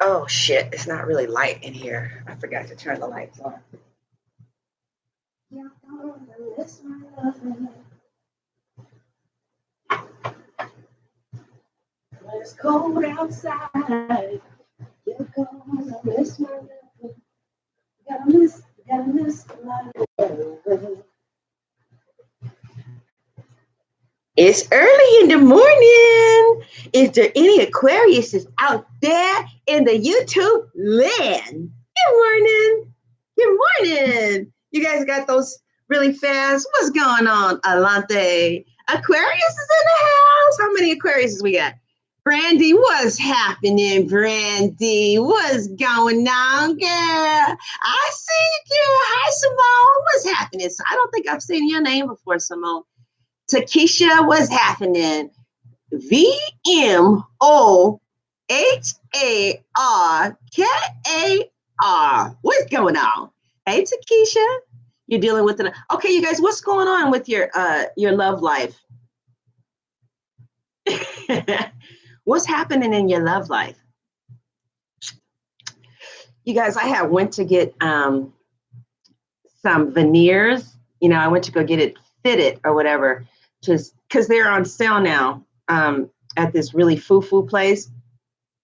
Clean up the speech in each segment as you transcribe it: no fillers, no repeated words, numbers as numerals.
Oh shit, it's not really light in here. I forgot to turn the lights on. When it's cold outside, you're gonna miss my love. Gotta miss my love. It's early in the morning. Is there any Aquariuses out there in the YouTube land? Good morning. Good morning. You guys got those really fast? What's going on, Alante? Aquarius is in the house. How many Aquariuses we got? Brandy, what's happening, Brandy? What's going on, girl? I see you. Hi, Simone. What's happening? So I don't think I've seen your name before, Simone. Takesha, what's happening? VMOHARKAR. What's going on? Hey, Takesha. You're dealing with it. Okay, you guys, what's going on with your love life? What's happening in your love life? You guys, I had went to get some veneers. You know, I went to go get it fitted or whatever, just because they're on sale now at this really foo-foo place.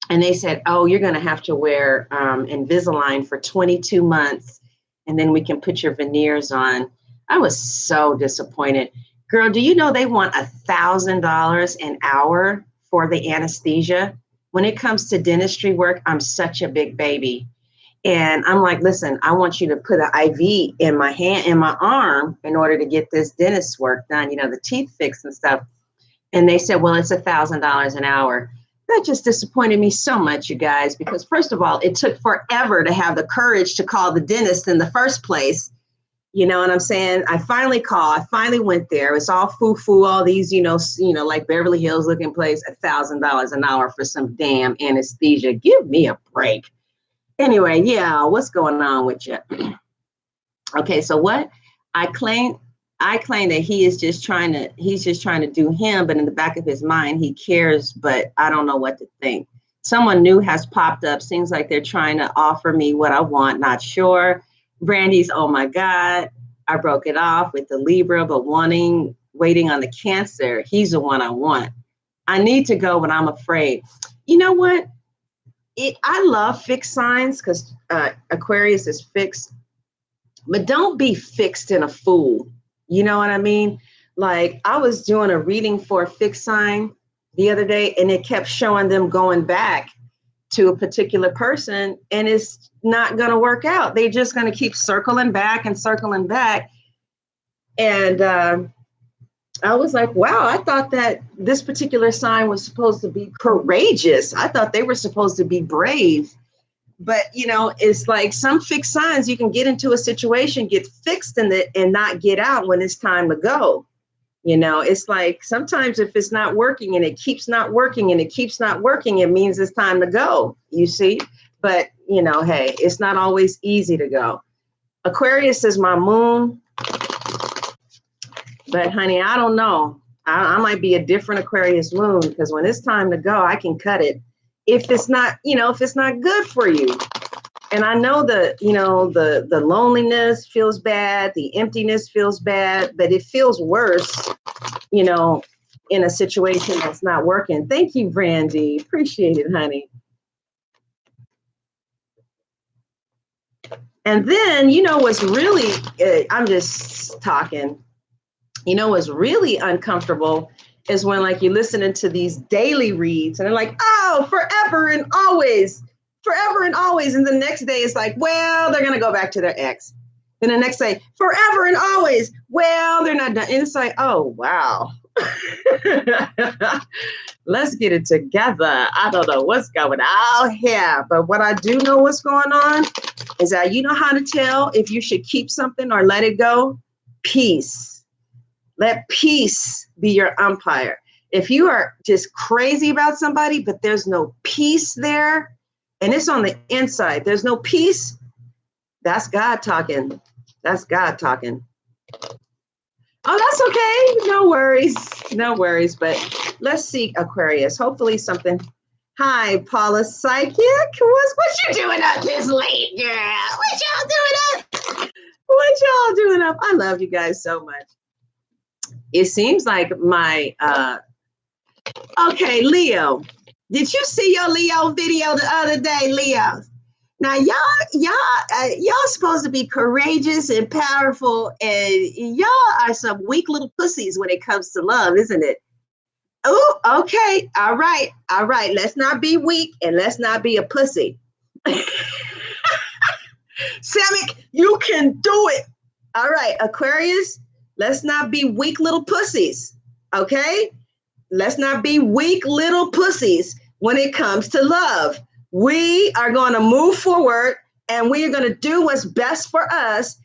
And they said, oh, you're going to have to wear Invisalign for 22 months, and then we can put your veneers on. I was so disappointed. Girl, do you know they want $1,000 an hour for the anesthesia? When it comes to dentistry work, I'm such a big baby. And I'm like, listen, I want you to put an IV in my hand, in my arm, in order to get this dentist work done, you know, the teeth fixed and stuff. And they said, well, it's $1,000 an hour. That just disappointed me so much, you guys, because first of all, it took forever to have the courage to call the dentist in the first place. You know what I'm saying? I finally called. I finally went there. It's all foo-foo, all these, you know, like Beverly Hills looking place, $1,000 an hour for some damn anesthesia. Give me a break. Anyway, yeah, what's going on with you? Okay, so what? I claim that he's just trying to do him, but in the back of his mind, he cares, but I don't know what to think. Someone new has popped up. Seems like they're trying to offer me what I want, not sure. Brandy's, oh my God, I broke it off with the Libra, but waiting on the Cancer. He's the one I want. I need to go, but I'm afraid. You know what? I love fixed signs because Aquarius is fixed, but don't be fixed in a fool. You know what I mean? Like I was doing a reading for a fixed sign the other day, and it kept showing them going back to a particular person, and it's not going to work out. They're just going to keep circling back and circling back. And I was like, wow, I thought that this particular sign was supposed to be courageous. I thought they were supposed to be brave. But, you know, it's like some fixed signs, you can get into a situation, get fixed in it and not get out when it's time to go. You know, it's like sometimes if it's not working and it keeps not working and it keeps not working, it means it's time to go, you see. But, you know, hey, it's not always easy to go. Aquarius is my moon. But honey, I don't know. I might be a different Aquarius moon because when it's time to go, I can cut it. If it's not, you know, if it's not good for you. And I know the loneliness feels bad, the emptiness feels bad, but it feels worse, you know, in a situation that's not working. Thank you, Brandy. Appreciate it, honey. And then, you know, what's really, I'm just talking, you know, what's really uncomfortable is when like you're listening to these daily reads and they're like, oh, forever and always. And the next day it's like, well, they're going to go back to their ex. Then the next day, forever and always. Well, they're not done. And it's like, oh, wow. Let's get it together. I don't know what's going on here. But what I do know what's going on is that you know how to tell if you should keep something or let it go? Peace. Let peace be your umpire. If you are just crazy about somebody, but there's no peace there, and it's on the inside, there's no peace, that's God talking. That's God talking. Oh, that's okay. No worries. No worries. But let's see, Aquarius. Hopefully something Hi, Paula Psychic. What you doing up this late, girl? What y'all doing up? What y'all doing up? I love you guys so much. It seems like my okay, Leo. Did you see your Leo video the other day, Leo? Now y'all supposed to be courageous and powerful, and y'all are some weak little pussies when it comes to love, isn't it? Oh, okay. All right. All right. Let's not be weak and let's not be a pussy. Samick, you can do it. All right, Aquarius, let's not be weak little pussies. Okay? Let's not be weak little pussies when it comes to love. We are going to move forward and we are going to do what's best for us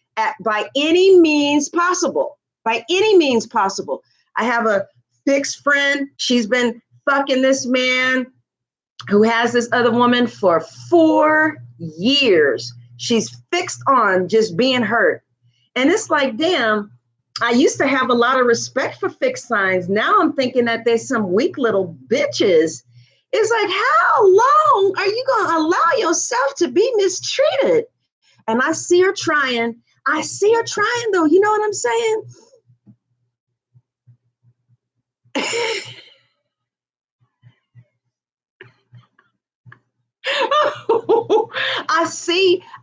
by any means possible. By any means possible. I have a fixed friend. She's been fucking this man who has this other woman for 4 years. She's fixed on just being hurt. And it's like, damn, I used to have a lot of respect for fixed signs. Now I'm thinking that there's some weak little bitches. It's like, how long are you going to allow yourself to be mistreated? And I see her trying. I see her trying, though. You know what I'm saying?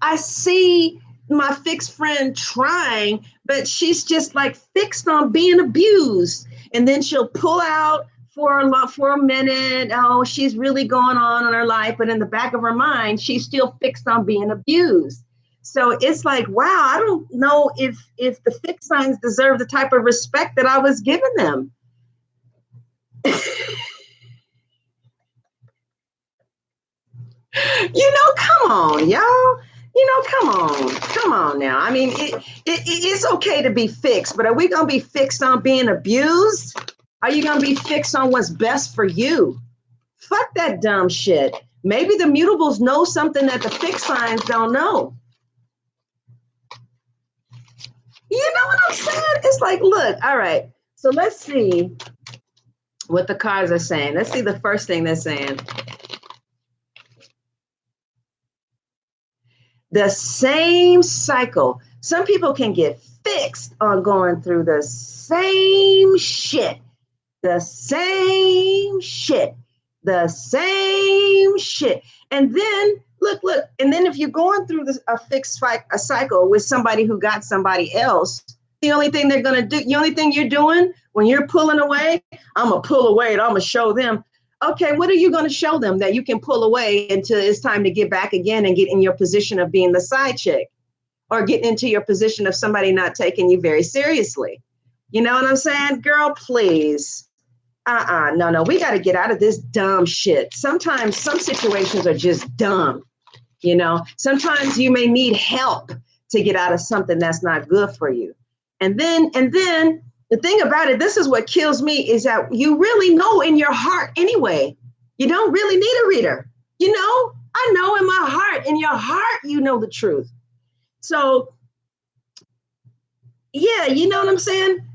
I see my fixed friend trying, but she's just like fixed on being abused. And then she'll pull out for a minute. Oh, she's really going on in her life, but in the back of her mind, she's still fixed on being abused. So it's like, wow, I don't know if the fixed signs deserve the type of respect that I was giving them. Come on, y'all. Come on now. I mean, it's okay to be fixed, but are we going to be fixed on being abused? Are you going to be fixed on what's best for you? Fuck that dumb shit. Maybe the mutables know something that the fixed signs don't know. You know what I'm saying? It's like, look, all right. So let's see what the cards are saying. Let's see the first thing they're saying. The same cycle. Some people can get fixed on going through the same shit, the same shit, the same shit. And then look, and then if you're going through a cycle with somebody who got somebody else, the only thing they're gonna do, the only thing you're doing when you're pulling away, I'm gonna pull away and I'm gonna show them. Okay, what are you going to show them that you can pull away until it's time to get back again and get in your position of being the side chick or get into your position of somebody not taking you very seriously? You know what I'm saying? Girl, please. No, we got to get out of this dumb shit. Sometimes some situations are just dumb. Sometimes you may need help to get out of something that's not good for you. And then the thing about it, this is what kills me, is that you really know in your heart anyway. You don't really need a reader. I know in my heart, in your heart, you know the truth. So, yeah, you know what I'm saying?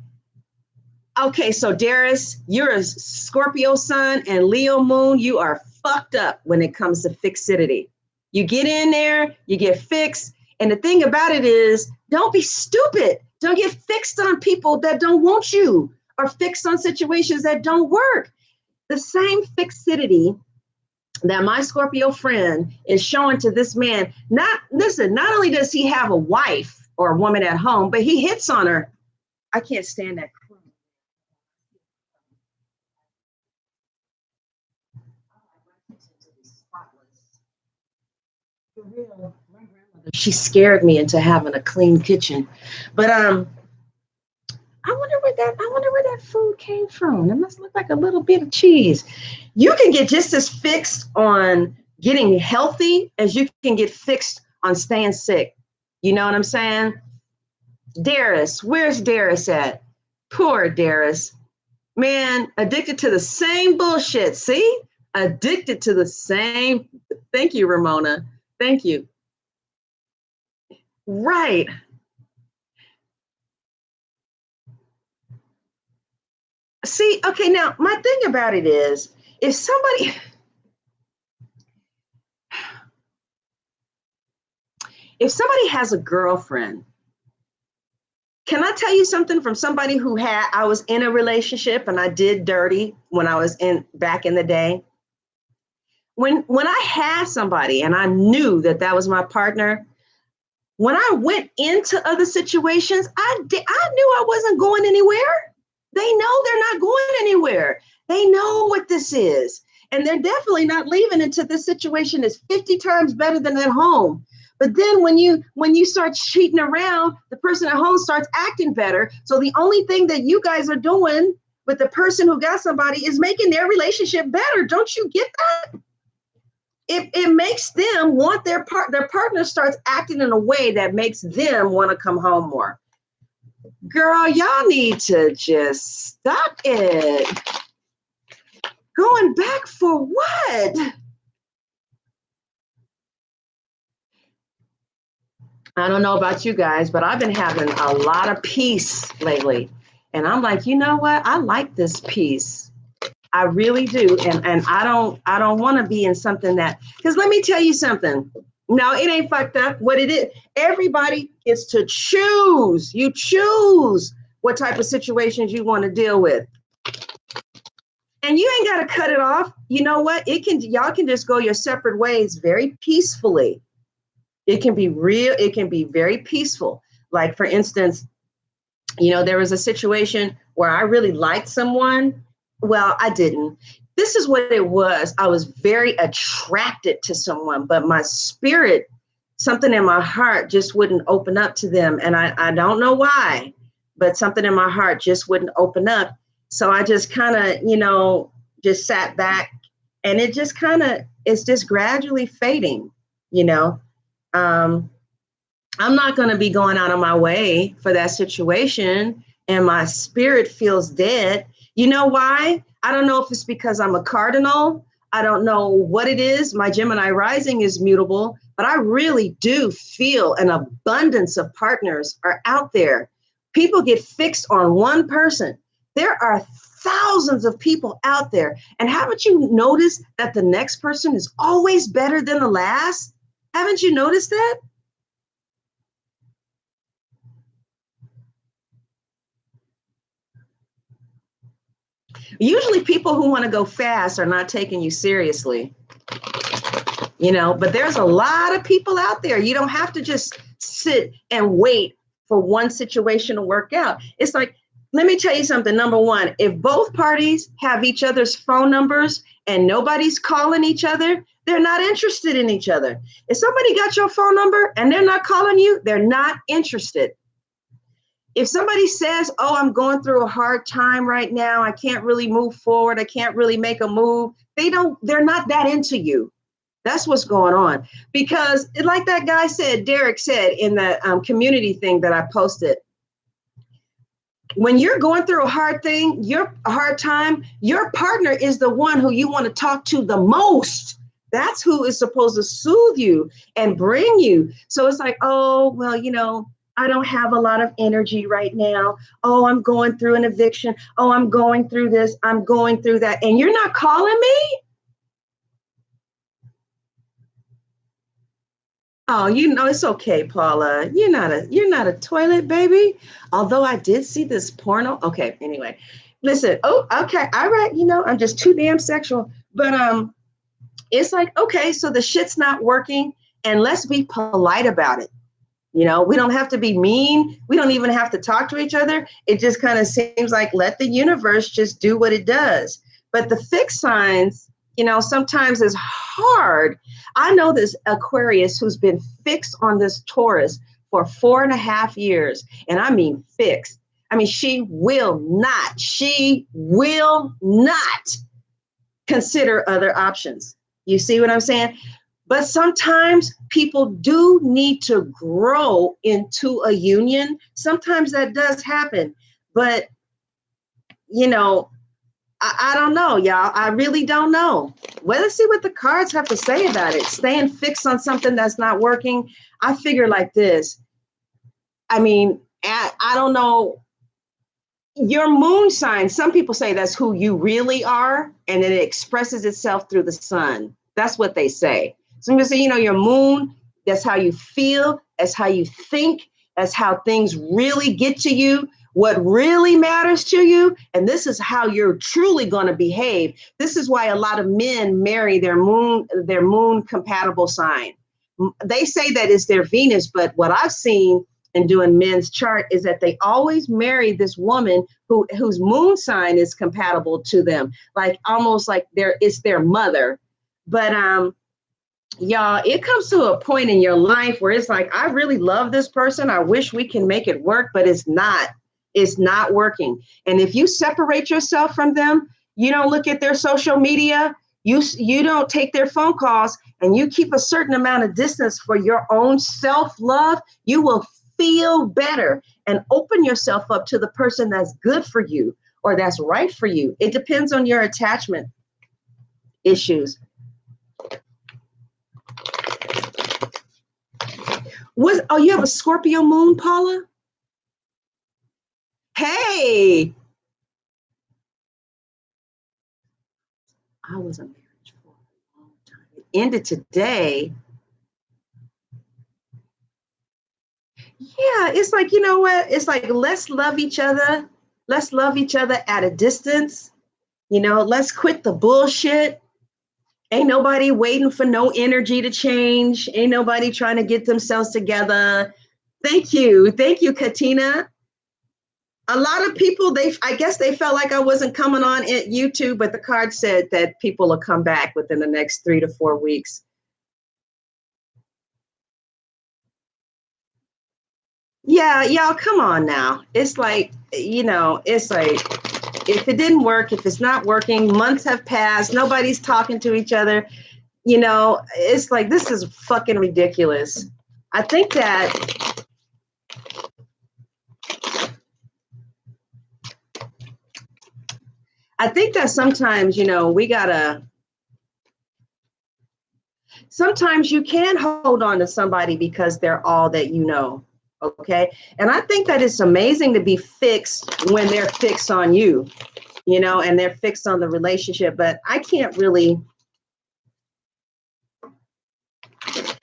Okay, so Darius, you're a Scorpio sun and Leo moon. You are fucked up when it comes to fixity. You get in there, you get fixed. And the thing about it is, don't be stupid. Don't get fixed on people that don't want you or fixed on situations that don't work. The same fixity that my Scorpio friend is showing to this man, not only does he have a wife or a woman at home, but he hits on her. I can't stand that. She scared me into having a clean kitchen. But I wonder where that food came from. It must look like a little bit of cheese. You can get just as fixed on getting healthy as you can get fixed on staying sick. You know what I'm saying? Darius, where's Darius at? Poor Darius. Man, addicted to the same bullshit. See? Addicted to the same. Thank you, Ramona. Thank you. Right. See, okay, now my thing about it is if somebody If somebody has a girlfriend, can I tell you something from somebody who I was in a relationship and I did dirty when I was back in the day. When I had somebody and I knew that was my partner, when I went into other situations, I knew I wasn't going anywhere. They know they're not going anywhere. They know what this is. And they're definitely not leaving until this situation is 50 times better than at home. But then when you start cheating around, the person at home starts acting better. So the only thing that you guys are doing with the person who got somebody is making their relationship better. Don't you get that? It makes them want their partner starts acting in a way that makes them want to come home more. Girl, y'all need to just stop it. Going back for what? I don't know about you guys, but I've been having a lot of peace lately. And I'm like, you know what? I like this peace. I really do. And I don't want to be in something because let me tell you something. No, it ain't fucked up. What it is, everybody gets to choose. You choose what type of situations you want to deal with. And you ain't got to cut it off. You know what? Y'all can just go your separate ways very peacefully. It can be real. It can be very peaceful. Like, for instance, there was a situation where I really liked someone. Well, I didn't. This is what it was. I was very attracted to someone, but my spirit, something in my heart just wouldn't open up to them. And I don't know why, but something in my heart just wouldn't open up. So I just kind of, just sat back, and it's just gradually fading, I'm not going to be going out of my way for that situation, and my spirit feels dead. You know why? I don't know if it's because I'm a cardinal. I don't know what it is. My Gemini rising is mutable, but I really do feel an abundance of partners are out there. People get fixed on one person. There are thousands of people out there. And haven't you noticed that the next person is always better than the last? Haven't you noticed that? Usually people who want to go fast are not taking you seriously, but there's a lot of people out there. You don't have to just sit and wait for one situation to work out. It's like, let me tell you something. Number one, if both parties have each other's phone numbers and nobody's calling each other, they're not interested in each other. If somebody got your phone number and they're not calling you, they're not interested. If somebody says, oh, I'm going through a hard time right now, I can't really move forward, I can't really make a move, they're not that into you. That's what's going on. Because like that guy said, Derek said in the community thing that I posted, when you're going through a hard time, your partner is the one who you want to talk to the most. That's who is supposed to soothe you and bring you. So it's like, oh, well, I don't have a lot of energy right now. Oh, I'm going through an eviction. Oh, I'm going through this. I'm going through that. And you're not calling me? Oh, it's okay, Paula. You're not a toilet baby. Although I did see this porno. Okay, anyway. Listen, oh, okay, all right, I'm just too damn sexual. But it's like, okay, so the shit's not working, and let's be polite about it. We don't have to be mean. We don't even have to talk to each other. It just kind of seems like let the universe just do what it does. But the fixed signs, sometimes is hard. I know this Aquarius who's been fixed on this Taurus for 4.5 years. And I mean fixed. I mean, she will not consider other options. You see what I'm saying? But sometimes people do need to grow into a union. Sometimes that does happen. But, I don't know, y'all. I really don't know. Well, let's see what the cards have to say about it. Staying fixed on something that's not working. I figure like this. I mean, I don't know. Your moon sign, some people say that's who you really are, and it expresses itself through the sun. That's what they say. Some people say, your moon, that's how you feel. as how you think, as how things really get to you, what really matters to you. And this is how you're truly going to behave. This is why a lot of men marry their moon compatible sign. They say that it's their Venus, but what I've seen in doing men's chart is that they always marry this woman whose moon sign is compatible to them, like almost like it's their mother. But y'all, it comes to a point in your life where it's like, I really love this person. I wish we can make it work, but it's not. It's not working. And if you separate yourself from them, you don't look at their social media, you don't take their phone calls, and you keep a certain amount of distance for your own self-love, you will feel better and open yourself up to the person that's good for you or that's right for you. It depends on your attachment issues. You have a Scorpio moon, Paula? Hey, I was in marriage for a long time. It ended today. Yeah, it's like, you know what? It's like, let's love each other. Let's love each other at a distance. Let's quit the bullshit. Ain't nobody waiting for no energy to change. Ain't nobody trying to get themselves together. Thank you. Thank you, Katina. A lot of people, I guess they felt like I wasn't coming on YouTube, but the card said that people will come back within the next 3 to 4 weeks. Yeah, y'all, come on now. It's like, it's like, if it didn't work, if it's not working, months have passed, nobody's talking to each other, it's like, this is fucking ridiculous. I think that sometimes, sometimes you can hold on to somebody because they're all that you know. Okay. And I think that it's amazing to be fixed when they're fixed on you, and they're fixed on the relationship. But I can't really.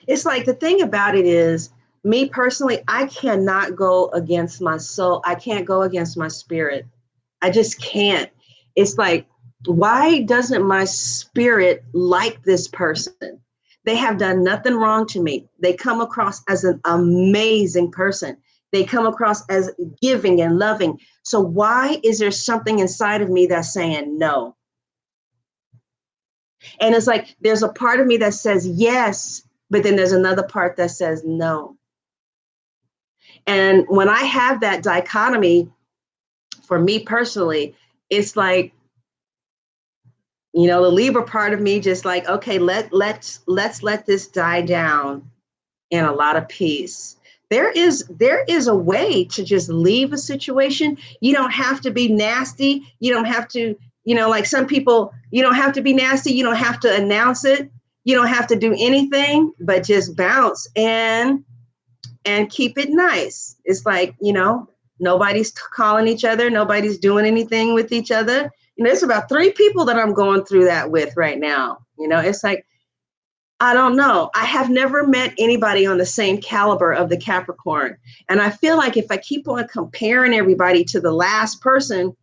It's like, the thing about it is, me personally, I cannot go against my soul. I can't go against my spirit. I just can't. It's like, why doesn't my spirit like this person? They have done nothing wrong to me. They come across as an amazing person. They come across as giving and loving. So why is there something inside of me that's saying no? And it's like, there's a part of me that says yes, but then there's another part that says no. And when I have that dichotomy, for me personally, it's like, the Libra part of me just like, okay, let's let this die down in a lot of peace. There is a way to just leave a situation. You don't have to be nasty. You don't have to, like some people, you don't have to be nasty. You don't have to announce it. You don't have to do anything but just bounce and keep it nice. It's like, nobody's calling each other. Nobody's doing anything with each other. There's about 3 people that I'm going through that with right now. It's like, I don't know. I have never met anybody on the same caliber of the Capricorn. And I feel like if I keep on comparing everybody to the last person,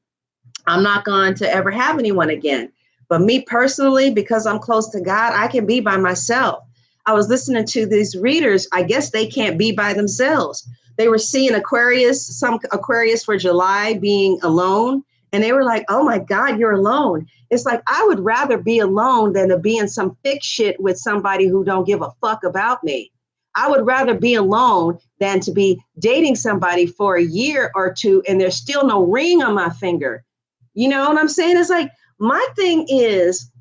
I'm not going to ever have anyone again. But me personally, because I'm close to God, I can be by myself. I was listening to these readers. I guess they can't be by themselves. They were seeing some Aquarius for July being alone. And they were like, oh my God, you're alone. It's like, I would rather be alone than to be in some thick shit with somebody who don't give a fuck about me. I would rather be alone than to be dating somebody for a year or 2 and there's still no ring on my finger. You know what I'm saying? It's like, my thing is,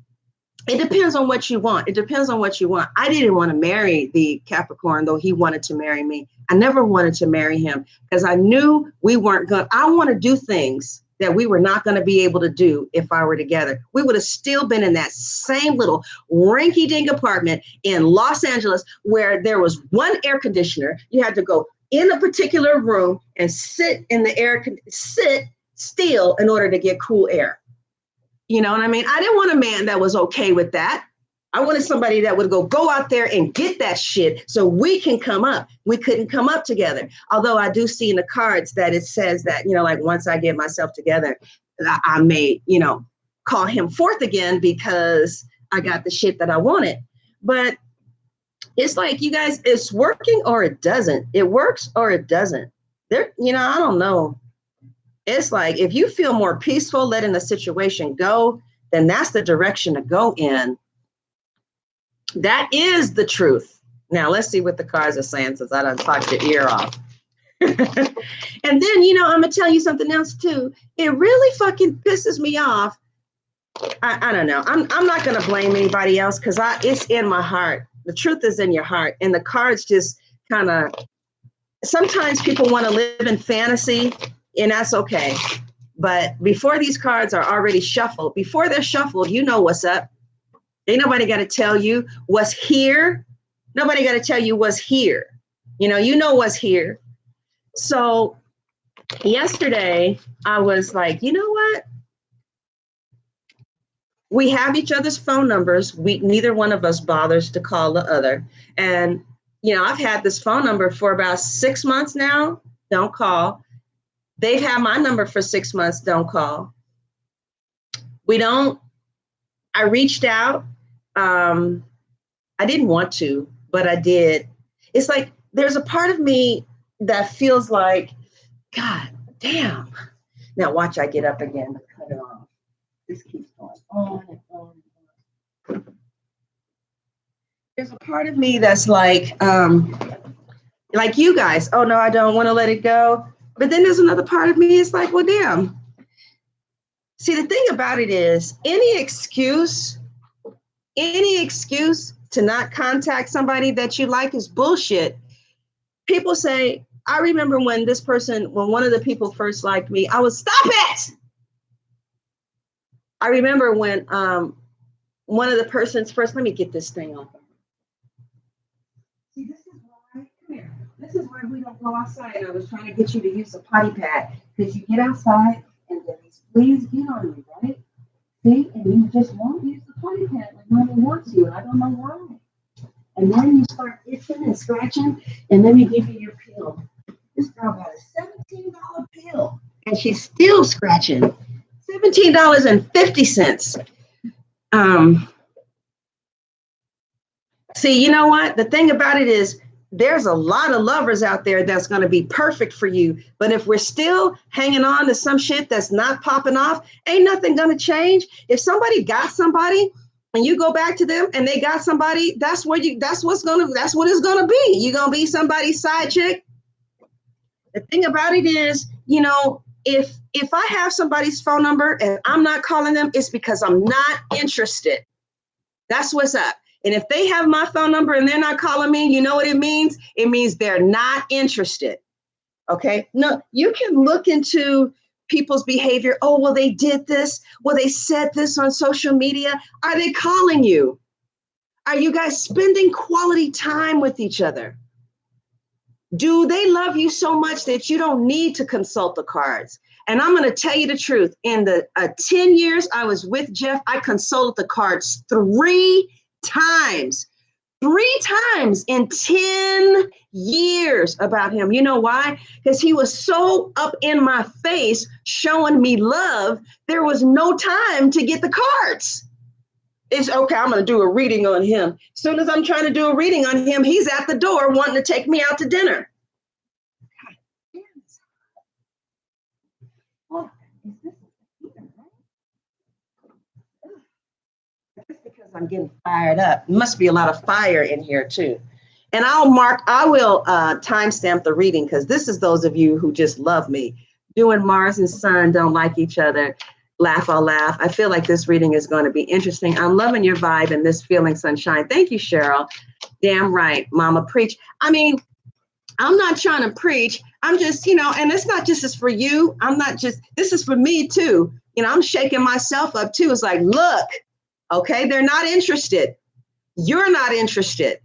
it depends on what you want. It depends on what you want. I didn't want to marry the Capricorn, though he wanted to marry me. I never wanted to marry him because I knew we weren't going. I want to do things that we were not going to be able to do if I were together. We would have still been in that same little rinky-dink apartment in Los Angeles where there was one air conditioner. You had to go in a particular room and sit still in order to get cool air. You know what I mean? I didn't want a man that was okay with that. I wanted somebody that would go out there and get that shit so we can come up. We couldn't come up together. Although I do see in the cards that it says that, like once I get myself together, I may, call him forth again because I got the shit that I wanted. But it's like, you guys, it's working or it doesn't. It works or it doesn't. There, I don't know. It's like, if you feel more peaceful letting the situation go, then that's the direction to go in. That is the truth. Now, let's see what the cards are saying, since I done talked your ear off. And then, I'm going to tell you something else, too. It really fucking pisses me off. I don't know. I'm not going to blame anybody else because it's in my heart. The truth is in your heart. And the cards just kind of, sometimes people want to live in fantasy, and that's okay. But before these cards are already shuffled, before they're shuffled, you know what's up. Ain't nobody got to tell you what's here. Nobody got to tell you what's here. You know what's here. So yesterday I was like, you know what? We have each other's phone numbers. Neither one of us bothers to call the other. And, I've had this phone number for about 6 months now. Don't call. They've had my number for 6 months. Don't call. I reached out. I didn't want to, but I did. It's like, there's a part of me that feels like, God damn. Now watch, I get up again to cut it off. This keeps going on and on and on. There's a part of me that's like you guys, oh no, I don't want to let it go. But then there's another part of me, it's like, well, damn. See, the thing about it is, any excuse to not contact somebody that you like is bullshit. People say, I remember when one of the people first liked me, I was, stop it! I remember when one of the persons first, let me get this thing off. See, this is why, come here. This is why we don't go outside. I was trying to get you to use a potty pad, because you get outside and then these fleas get on you, right? See, and you just won't use the potty pad like mommy wants you, and I don't know why. And then you start itching and scratching, and let me give you your pill. This girl got a $17 pill, and she's still scratching. $17.50. See, you know what? The thing about it is, there's a lot of lovers out there that's going to be perfect for you. But if we're still hanging on to some shit that's not popping off, ain't nothing going to change. If somebody got somebody and you go back to them and they got somebody, that's what it's going to be. You're going to be somebody's side chick. The thing about it is, if I have somebody's phone number and I'm not calling them, it's because I'm not interested. That's what's up. And if they have my phone number and they're not calling me, you know what it means? It means they're not interested. Okay. No, you can look into people's behavior. Oh, well, they did this. Well, they said this on social media. Are they calling you? Are you guys spending quality time with each other? Do they love you so much that you don't need to consult the cards? And I'm going to tell you the truth. In the 10 years I was with Jeff, I consulted the cards 3 times in 10 years about him. You know why? Because he was so up in my face showing me love. There was no time to get the cards. It's okay, I'm going to do a reading on him. As soon as I'm trying to do a reading on him, he's at the door wanting to take me out to dinner. Oh, is this a I'm getting fired up. Must be a lot of fire in here too. And I will timestamp the reading, because this is those of you who just love me. Doing Mars and Sun don't like each other. Laugh, I'll laugh. I feel like this reading is going to be interesting. I'm loving your vibe and this feeling, sunshine. Thank you, Cheryl. Damn right, Mama, preach. I mean, I'm not trying to preach. I'm just, and it's not just as for you. This is for me too. I'm shaking myself up too. It's like, look, okay, they're not interested. You're not interested.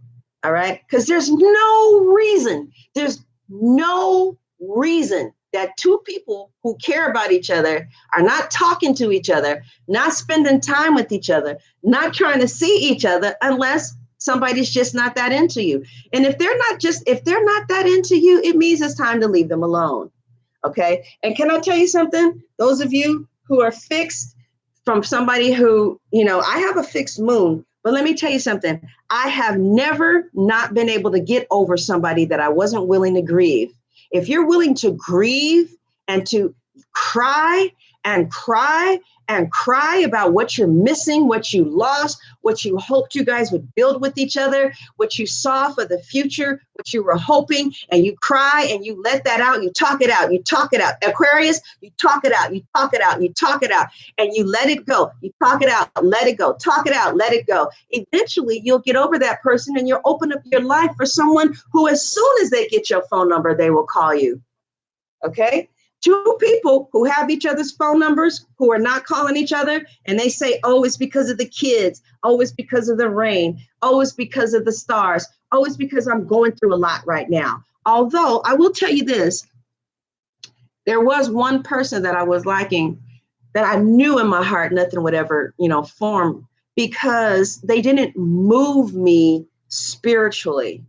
All right. Because there's no reason that two people who care about each other are not talking to each other, not spending time with each other, not trying to see each other unless somebody's just not that into you. And if they're not that into you, it means it's time to leave them alone. Okay. And can I tell you something? Those of you who are fixed from somebody who, I have a fixed moon, but let me tell you something. I have never not been able to get over somebody that I wasn't willing to grieve. If you're willing to grieve and to cry and cry and cry about what you're missing, what you lost, what you hoped you guys would build with each other, what you saw for the future, what you were hoping, and you cry and you let that out, you talk it out, you talk it out. Aquarius, you talk it out, you talk it out, you talk it out, and you let it go. You talk it out, let it go, talk it out, let it go. Eventually, you'll get over that person and you'll open up your life for someone who, as soon as they get your phone number, they will call you. Okay? Two people who have each other's phone numbers, who are not calling each other, and they say, oh, it's because of the kids. Oh, it's because of the rain. Oh, it's because of the stars. Oh, it's because I'm going through a lot right now. Although I will tell you this, there was one person that I was liking that I knew in my heart nothing would ever, form, because they didn't move me spiritually.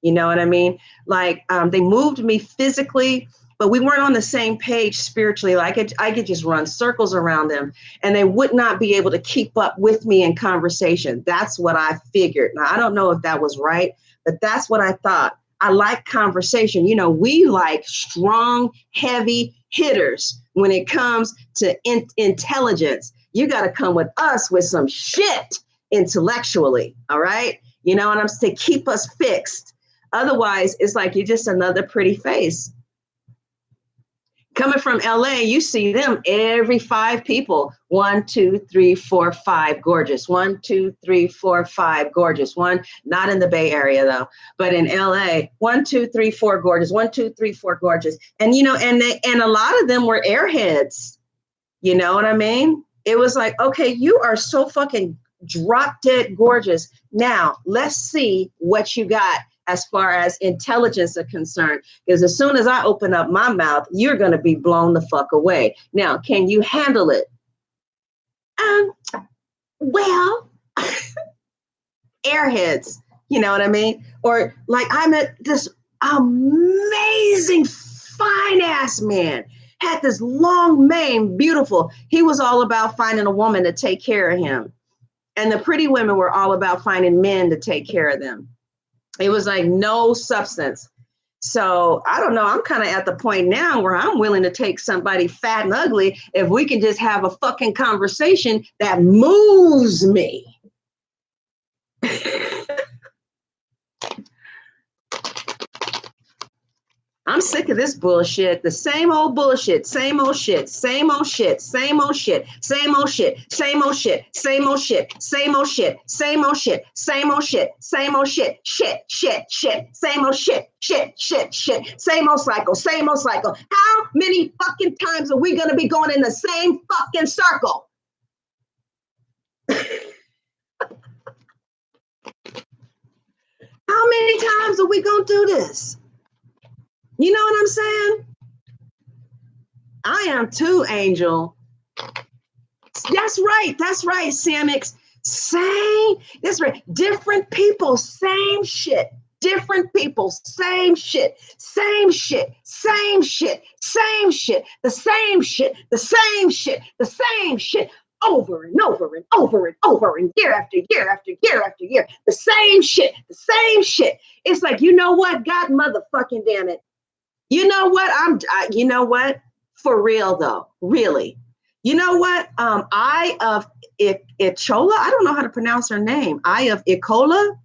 You know what I mean? Like they moved me physically, but we weren't on the same page spiritually. Like I could just run circles around them and they would not be able to keep up with me in conversation. That's what I figured. Now, I don't know if that was right, but that's what I thought. I like conversation. We like strong, heavy hitters when it comes to intelligence. You got to come with us with some shit intellectually. All right. You know what I'm saying? To keep us fixed. Otherwise, it's like you're just another pretty face. Coming from LA, you see them every 5 people. 1, 2, 3, 4, 5, gorgeous. 1, 2, 3, 4, 5, gorgeous. One, not in the Bay Area though, but in LA, 1, 2, 3, 4, gorgeous. 1, 2, 3, 4, gorgeous. And and a lot of them were airheads. You know what I mean? It was like, okay, you are so fucking drop dead gorgeous. Now let's see what you got as far as intelligence are concerned, because as soon as I open up my mouth, you're going to be blown the fuck away. Now, can you handle it? Well, airheads, you know what I mean? Or like I met this amazing fine ass man, had this long mane, beautiful. He was all about finding a woman to take care of him. And the pretty women were all about finding men to take care of them. It was like no substance. So I don't know. I'm kind of at the point now where I'm willing to take somebody fat and ugly if we can just have a fucking conversation that moves me. I'm sick of this bullshit. The same old bullshit, same old shit, same old shit, same old shit, same old shit, same old shit, same old shit, same old shit, same old shit, same old shit, same old shit, shit, same old shit, shit, same old cycle, same old cycle. How many fucking times are we gonna be going in the same fucking circle? How many times are we gonna do this? You know what I'm saying? I am too, Angel. That's right, Samix. That's right. Different people, same shit. Different people, same shit, same shit, same shit, same shit, the same shit, the same shit, the same shit, over and over and over and over and year after year after year after year, the same shit, the same shit. It's like, you know what? God motherfucking damn it. You know what? You know what? For real though, really. You know what? Eye of Ichola. I don't know how to pronounce her name. Eye of Ichola,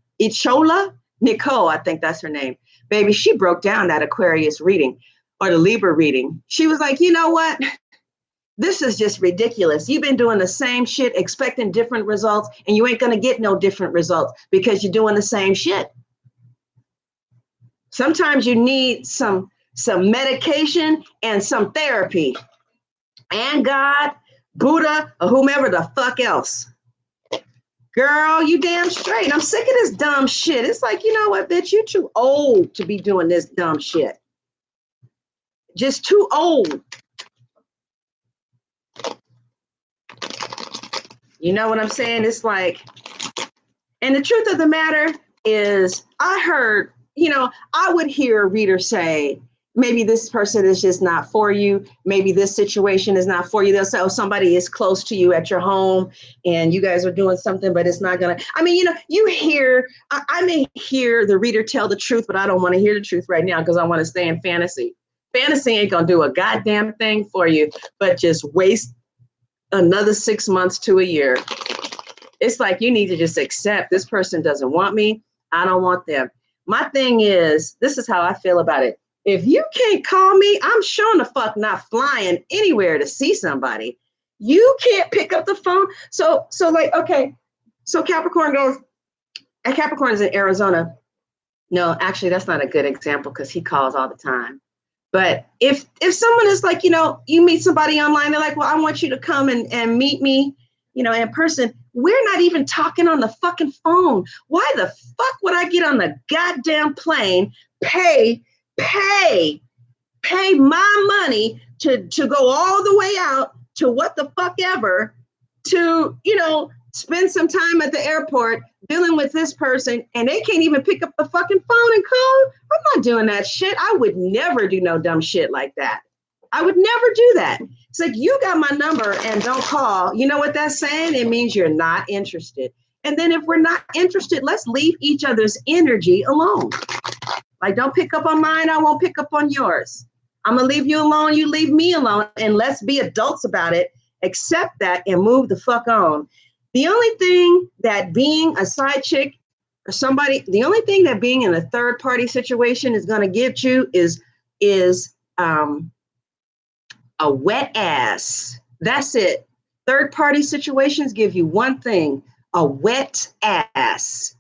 Nicole. I think that's her name. Baby, she broke down that Aquarius reading or the Libra reading. She was like, you know what? This is just ridiculous. You've been doing the same shit, expecting different results, and you ain't gonna get no different results because you're doing the same shit. Sometimes you need some medication and some therapy and God, Buddha, or whomever the fuck else. Girl, you damn straight. I'm sick of this dumb shit. It's like, you know what, bitch, you too old to be doing this dumb shit. just too old. You know what I'm saying? It's like, and the truth of the matter is, I heard, I would hear a reader say, maybe this person is just not for you. Maybe this situation is not for you. They'll say, oh, somebody is close to you at your home and you guys are doing something, but it's not going to, you hear, I may hear the reader tell the truth, but I don't want to hear the truth right now because I want to stay in fantasy. Fantasy ain't going to do a goddamn thing for you, but just waste another 6 months to a year. It's like, you need to just accept this person doesn't want me. I don't want them. My thing is, this is how I feel about it. If you can't call me, I'm sure the fuck not flying anywhere to see somebody. You can't pick up the phone. So like, okay. So Capricorn goes, and Capricorn is in Arizona. No, actually, that's not a good example because he calls all the time. But if someone is like, you meet somebody online, they're like, well, I want you to come and meet me, in person. We're not even talking on the fucking phone. Why the fuck would I get on the goddamn plane, pay my money to go all the way out to what the fuck ever to, spend some time at the airport dealing with this person and they can't even pick up the fucking phone and call? I'm not doing that shit. I would never do no dumb shit like that. I would never do that. It's like, you got my number and don't call. You know what that's saying? It means you're not interested. And then if we're not interested, let's leave each other's energy alone. Like, don't pick up on mine. I won't pick up on yours. I'm going to leave you alone. You leave me alone. And let's be adults about it. Accept that and move the fuck on. The only thing that being a side chick or somebody, the only thing that being in a third party situation is going to get you is a wet ass. That's it. Third party situations give you one thing, a wet ass.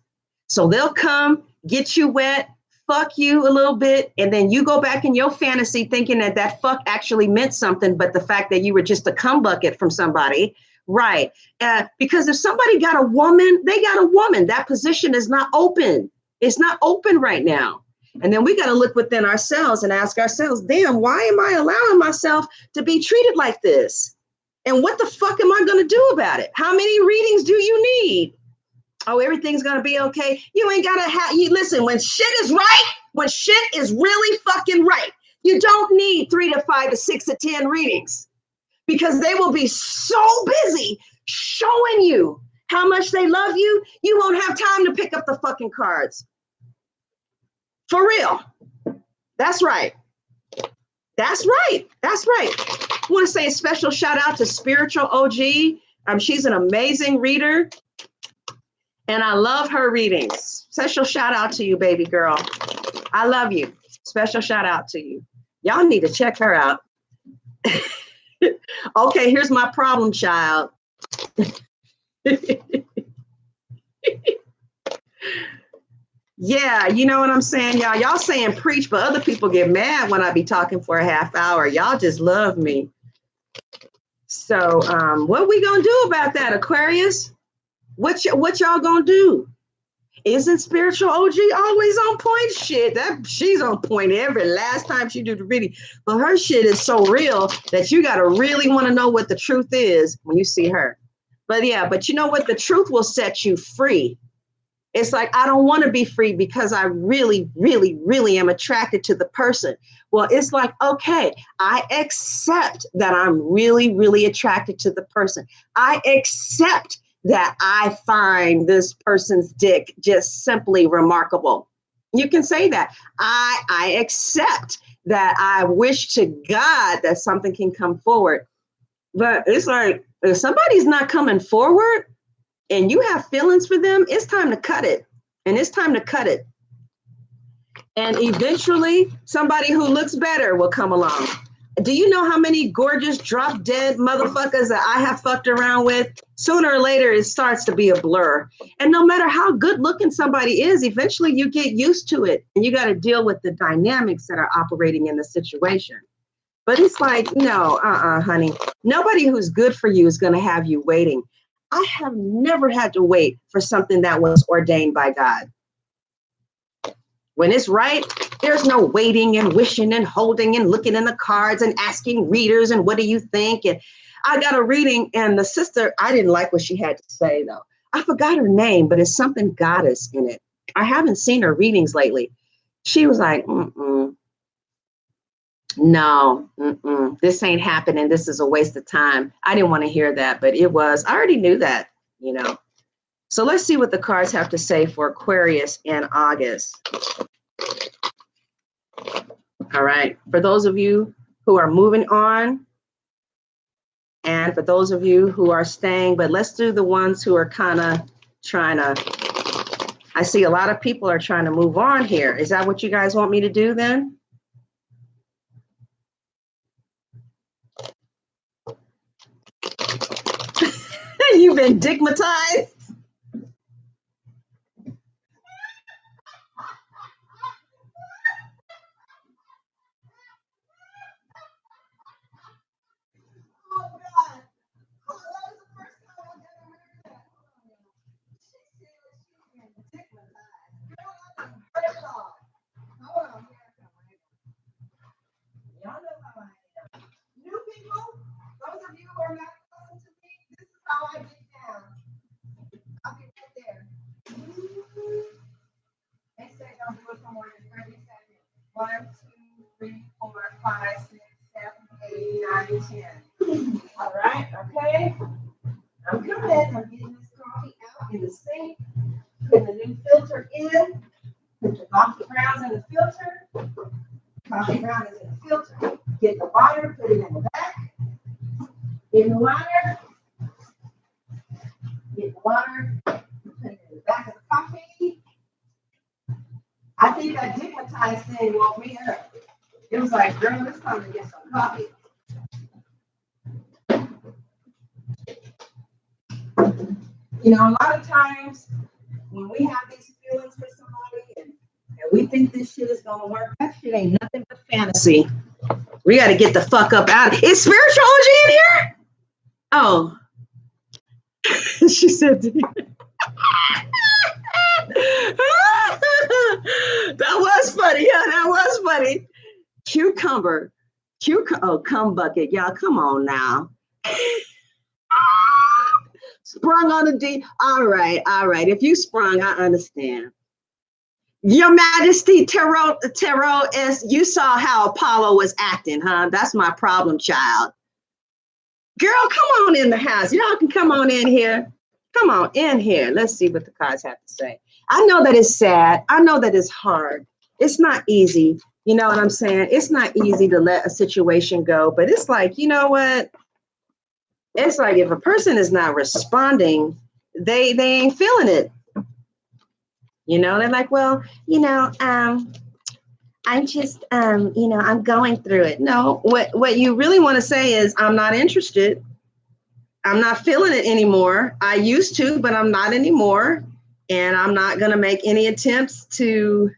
So they'll come, get you wet, fuck you a little bit, and then you go back in your fantasy thinking that fuck actually meant something, but the fact that you were just a cum bucket from somebody, right? Because if somebody got a woman, they got a woman. That position is not open. It's not open right now. And then we got to look within ourselves and ask ourselves, damn, why am I allowing myself to be treated like this? And what the fuck am I going to do about it? How many readings do you need? Oh, everything's going to be okay. You ain't got to listen, when shit is right, when shit is really fucking right, you don't need 3 to 5 to 6 to 10 readings because they will be so busy showing you how much they love you. You won't have time to pick up the fucking cards. For real. That's right. That's right. That's right. I want to say a special shout out to Spiritual OG. She's an amazing reader. And I love her readings. Special shout out to you, baby girl. I love you. Special shout out to you. Y'all need to check her out. Okay, here's my problem child. Yeah, you know what I'm saying, y'all? Y'all saying preach, but other people get mad when I be talking for a half hour. Y'all just love me. So what are we going to do about that, Aquarius? What y'all going to do? Isn't Spiritual OG always on point? Shit, she's on point every last time she do the reading. But her shit is so real that you got to really want to know what the truth is when you see her. But yeah, but you know what? The truth will set you free. It's like, I don't want to be free because I really, really, really am attracted to the person. Well, it's like, okay, I accept that I'm really, really attracted to the person. I accept that I find this person's dick just simply remarkable. You can say that. I accept that. I wish to God that something can come forward. But it's like, if somebody's not coming forward, and you have feelings for them, it's time to cut it. And it's time to cut it. And eventually, somebody who looks better will come along. Do you know how many gorgeous drop dead motherfuckers that I have fucked around with? Sooner or later, it starts to be a blur. And no matter how good looking somebody is, eventually you get used to it. And you got to deal with the dynamics that are operating in the situation. But it's like, no, honey. Nobody who's good for you is going to have you waiting. I have never had to wait for something that was ordained by God. When it's right, there's no waiting and wishing and holding and looking in the cards and asking readers and what do you think? And I got a reading and the sister, I didn't like what she had to say though. I forgot her name, but it's something goddess in it. I haven't seen her readings lately. She was like, no, this ain't happening. This is a waste of time. I didn't want to hear that, but it was. I already knew that, you know. So let's see what the cards have to say for Aquarius in August. All right. For those of you who are moving on, and for those of you who are staying, but let's do the ones who are kind of trying to, I see a lot of people are trying to move on here. Is that what you guys want me to do then? You've been digmatized. New people, those of you who are not listening to me, this is how I get down. I'll be right there. They say don't do it for more than 30 seconds. 1, 2, 3, 4, 5, 6, 7, 8, 9, 10. All right, okay. I'm coming. I'm getting this coffee out in the sink. Putting the new filter in. Put the coffee grounds in the filter. Coffee ground is in the filter. Get the water, put it in the back. Get the water. Get the water. Put it in the back of the coffee. I think that digmatized thing woke me up. It was like, girl, it's time to get some coffee. You know, a lot of times when we have these feelings for somebody and we think this shit is gonna work, that shit ain't nothing but fantasy. We got to get the fuck up out of. Is spirituality in here? Oh, she said. That was funny. Yeah, that was funny. Cucumber. Oh, cum bucket. Y'all, come on now. Sprung on the D. All right. If you sprung, I understand. Your Majesty, Tarot is, you saw how Apollo was acting, huh? That's my problem, child. Girl, come on in the house. Y'all can come on in here. Come on in here. Let's see what the cards have to say. I know that it's sad. I know that it's hard. It's not easy. You know what I'm saying? It's not easy to let a situation go, but it's like, you know what? It's like if a person is not responding, they ain't feeling it. You know, they're like, well, you know, I'm just, you know, I'm going through it. No, what you really want to say is, I'm not interested. I'm not feeling it anymore. I used to, but I'm not anymore. And I'm not going to make any attempts to,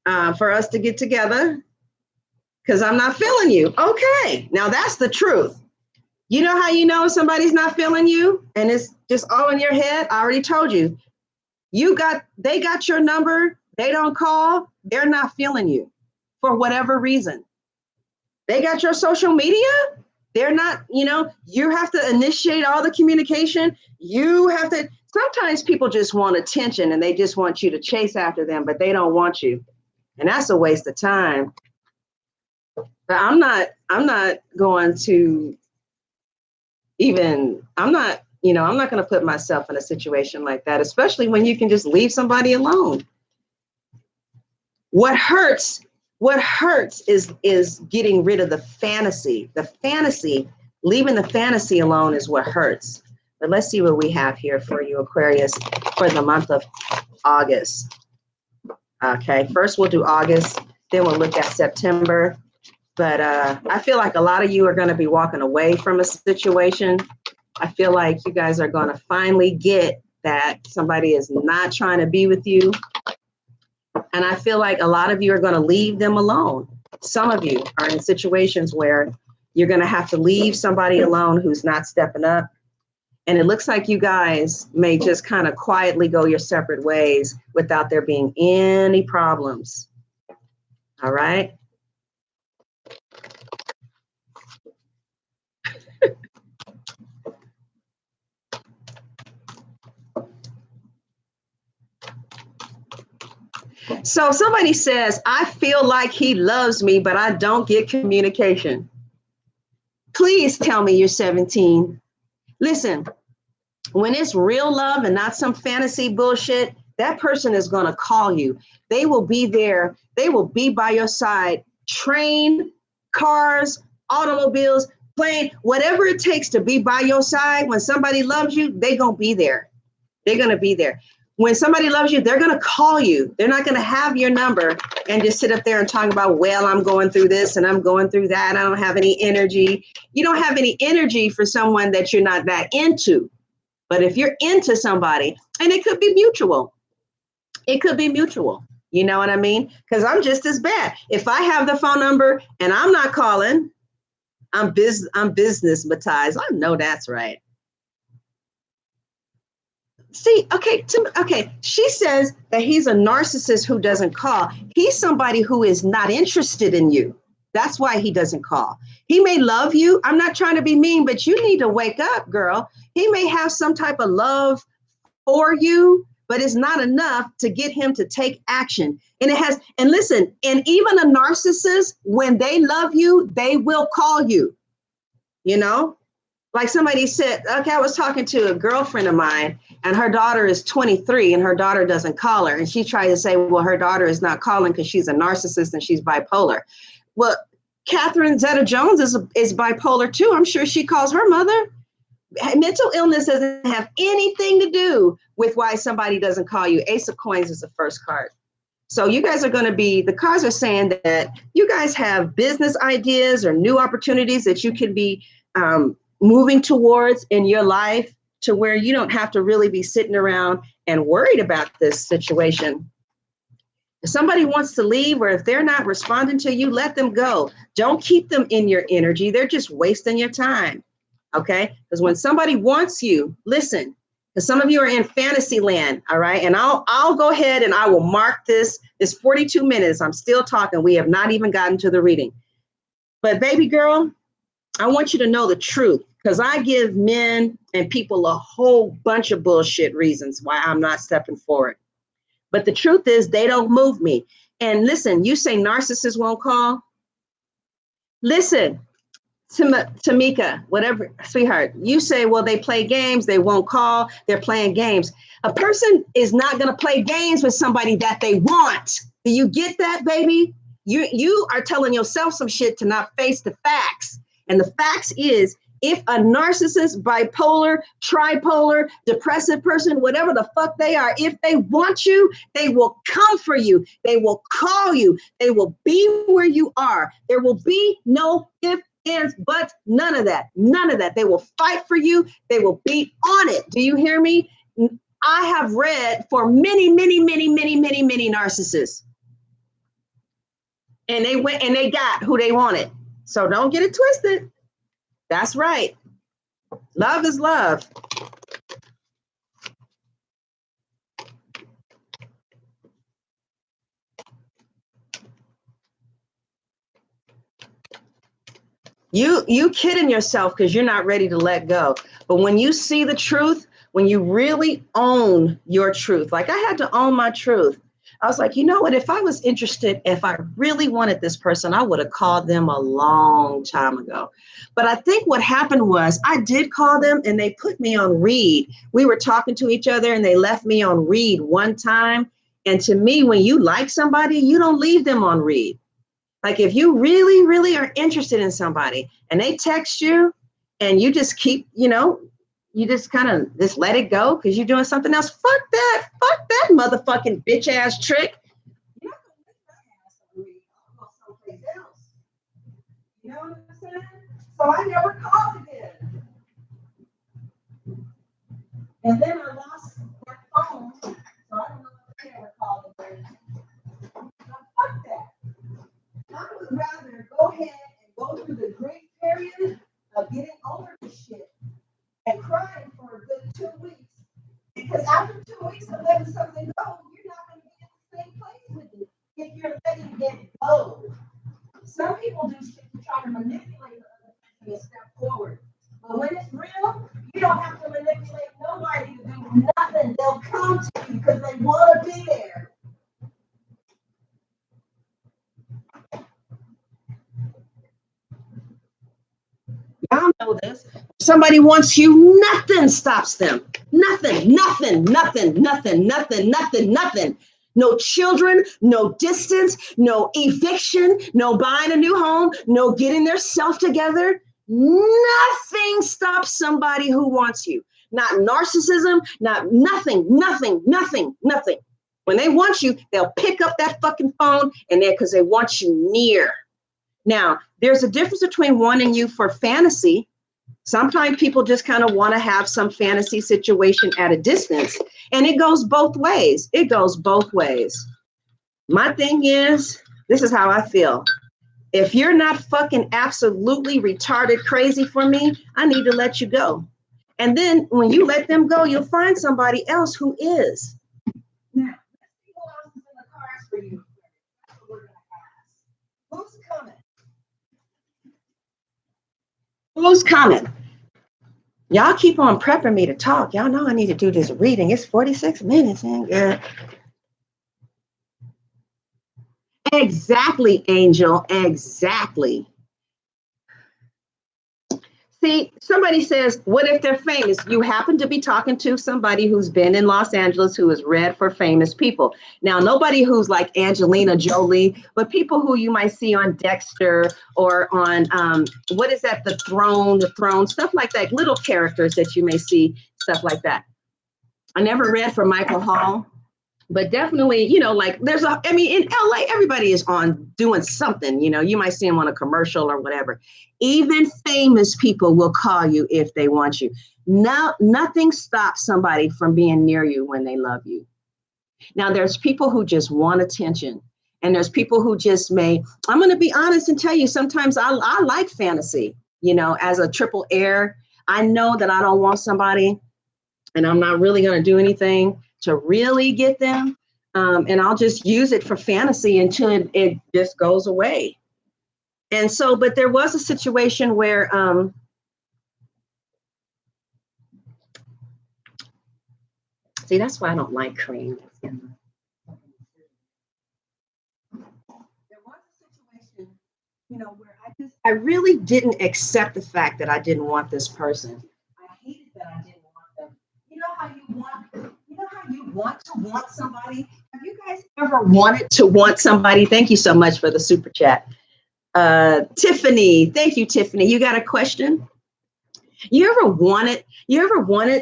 for us to get together because I'm not feeling you. Okay. Now that's the truth. You know how you know somebody's not feeling you and it's just all in your head? I already told you. They got your number. They don't call. They're not feeling you for whatever reason. They got your social media. They're not, you know, you have to initiate all the communication. You have to, sometimes people just want attention and they just want you to chase after them, but they don't want you. And that's a waste of time. But I'm not going to even, I'm not going to put myself in a situation like that, especially when you can just leave somebody alone. What hurts is getting rid of the fantasy. The fantasy, leaving the fantasy alone is what hurts. But let's see what we have here for you, Aquarius, for the month of August. Okay, first we'll do August, then we'll look at September. But I feel like a lot of you are going to be walking away from a situation. I feel like you guys are going to finally get that somebody is not trying to be with you. And I feel like a lot of you are going to leave them alone. Some of you are in situations where you're going to have to leave somebody alone who's not stepping up. And it looks like you guys may just kind of quietly go your separate ways without there being any problems. All right. So somebody says, I feel like he loves me, but I don't get communication. Please tell me you're 17. Listen, when it's real love and not some fantasy bullshit, that person is going to call you. They will be there. They will be by your side. Train, cars, automobiles, plane, whatever it takes to be by your side. When somebody loves you, they're going to be there. They're going to be there. When somebody loves you, they're going to call you. They're not going to have your number and just sit up there and talk about, well, I'm going through this and I'm going through that. I don't have any energy. You don't have any energy for someone that you're not that into. But if you're into somebody, and it could be mutual, it could be mutual. You know what I mean? Because I'm just as bad. If I have the phone number and I'm not calling, I'm businessmatized. I know that's right. See, okay. She says that he's a narcissist who doesn't call. He's somebody who is not interested in you. That's why he doesn't call. He may love you. I'm not trying to be mean, but you need to wake up, girl. He may have some type of love for you, but it's not enough to get him to take action. And listen, and even a narcissist, when they love you, they will call you, you know? Like somebody said, okay, I was talking to a girlfriend of mine and her daughter is 23 and her daughter doesn't call her. And she tried to say, well, her daughter is not calling because she's a narcissist and she's bipolar. Well, Catherine Zeta-Jones is bipolar too. I'm sure she calls her mother. Mental illness doesn't have anything to do with why somebody doesn't call you. Ace of Coins is the first card. So you guys are going to be, the cards are saying that you guys have business ideas or new opportunities that you can be moving towards in your life to where you don't have to really be sitting around and worried about this situation. If somebody wants to leave or if they're not responding to you, let them go. Don't keep them in your energy. They're just wasting your time. Okay? Because when somebody wants you, listen, because some of you are in fantasy land, all right? And I'll go ahead and I will mark this 42 minutes. I'm still talking. We have not even gotten to the reading. But baby girl, I want you to know the truth because I give men and people a whole bunch of bullshit reasons why I'm not stepping forward. But the truth is they don't move me. And listen, you say narcissists won't call. Listen, Tamika, whatever, sweetheart, you say, well, they play games, they won't call, they're playing games. A person is not going to play games with somebody that they want. Do you get that, baby? You are telling yourself some shit to not face the facts. And the facts is, if a narcissist, bipolar, tripolar, depressive person, whatever the fuck they are, if they want you, they will come for you. They will call you. They will be where you are. There will be no if, ands, buts, none of that. None of that. They will fight for you. They will be on it. Do you hear me? I have read for many narcissists. And they went and they got who they wanted. So don't get it twisted. That's right. Love is love. You kidding yourself because you're not ready to let go. But when you see the truth, when you really own your truth, like I had to own my truth. I was like, you know what? If I was interested, if I really wanted this person, I would have called them a long time ago. But I think what happened was I did call them and they put me on read. We were talking to each other and they left me on read one time. And to me, when you like somebody, you don't leave them on read. Like if you really are interested in somebody and they text you and you just keep, you just kind of just let it go because you're doing something else. Fuck that motherfucking bitch ass trick. You're not gonna leave my ass on me. I'll go someplace else. You know what I'm saying? So I never called again. And then I lost their phone, so I don't know if they ever called again. Now fuck that. I would rather go ahead and go through the grief period of getting over this shit and crying for so they know you're not going to be in the same place with you if you're letting it go. Some people do shit to try to manipulate the other person and step forward. But when it's real, you don't have to manipulate nobody to do nothing. They'll come to you because they want to be there. Y'all know this. If somebody wants you, nothing stops them. Nothing, nothing, nothing, nothing, nothing, nothing, nothing. No children, no distance, no eviction, no buying a new home, no getting their self together. Nothing stops somebody who wants you. Not narcissism, not nothing, nothing, nothing, nothing. When they want you, they'll pick up that fucking phone and because they want you near. Now, there's a difference between wanting you for fantasy. Sometimes people just kind of want to have some fantasy situation at a distance, and it goes both ways. It goes both ways. My thing is, this is how I feel. If you're not fucking absolutely retarded crazy for me, I need to let you go. And then when you let them go, you'll find somebody else who is. Now, let's see who else is in the cards for you. That's what we're going to ask. Who's coming? Who's coming? Y'all keep on prepping me to talk. Y'all know I need to do this reading. It's 46 minutes. Exactly, Angel. Exactly. See, somebody says, what if they're famous? You happen to be talking to somebody who's been in Los Angeles who is read for famous people. Now, nobody who's like Angelina Jolie, but people who you might see on Dexter or on, what is that? The Throne, stuff like that. Little characters that you may see, stuff like that. I never read for Michael Hall. But definitely, you know, like in LA, everybody is on doing something, you know, you might see them on a commercial or whatever. Even famous people will call you if they want you. Now, nothing stops somebody from being near you when they love you. Now, there's people who just want attention. And there's people who just I'm going to be honest and tell you, sometimes I like fantasy, you know, as a triple heir. I know that I don't want somebody and I'm not really going to do anything to really get them. And I'll just use it for fantasy until it just goes away. And so, but there was a situation where, see, that's why I don't like cream. There was a situation, you know, where I really didn't accept the fact that I didn't want this person. I hated that I didn't want them. You know how you want to want somebody? Have you guys ever wanted to want somebody? Thank you so much for the super chat. Tiffany, thank you, Tiffany. You got a question? You ever wanted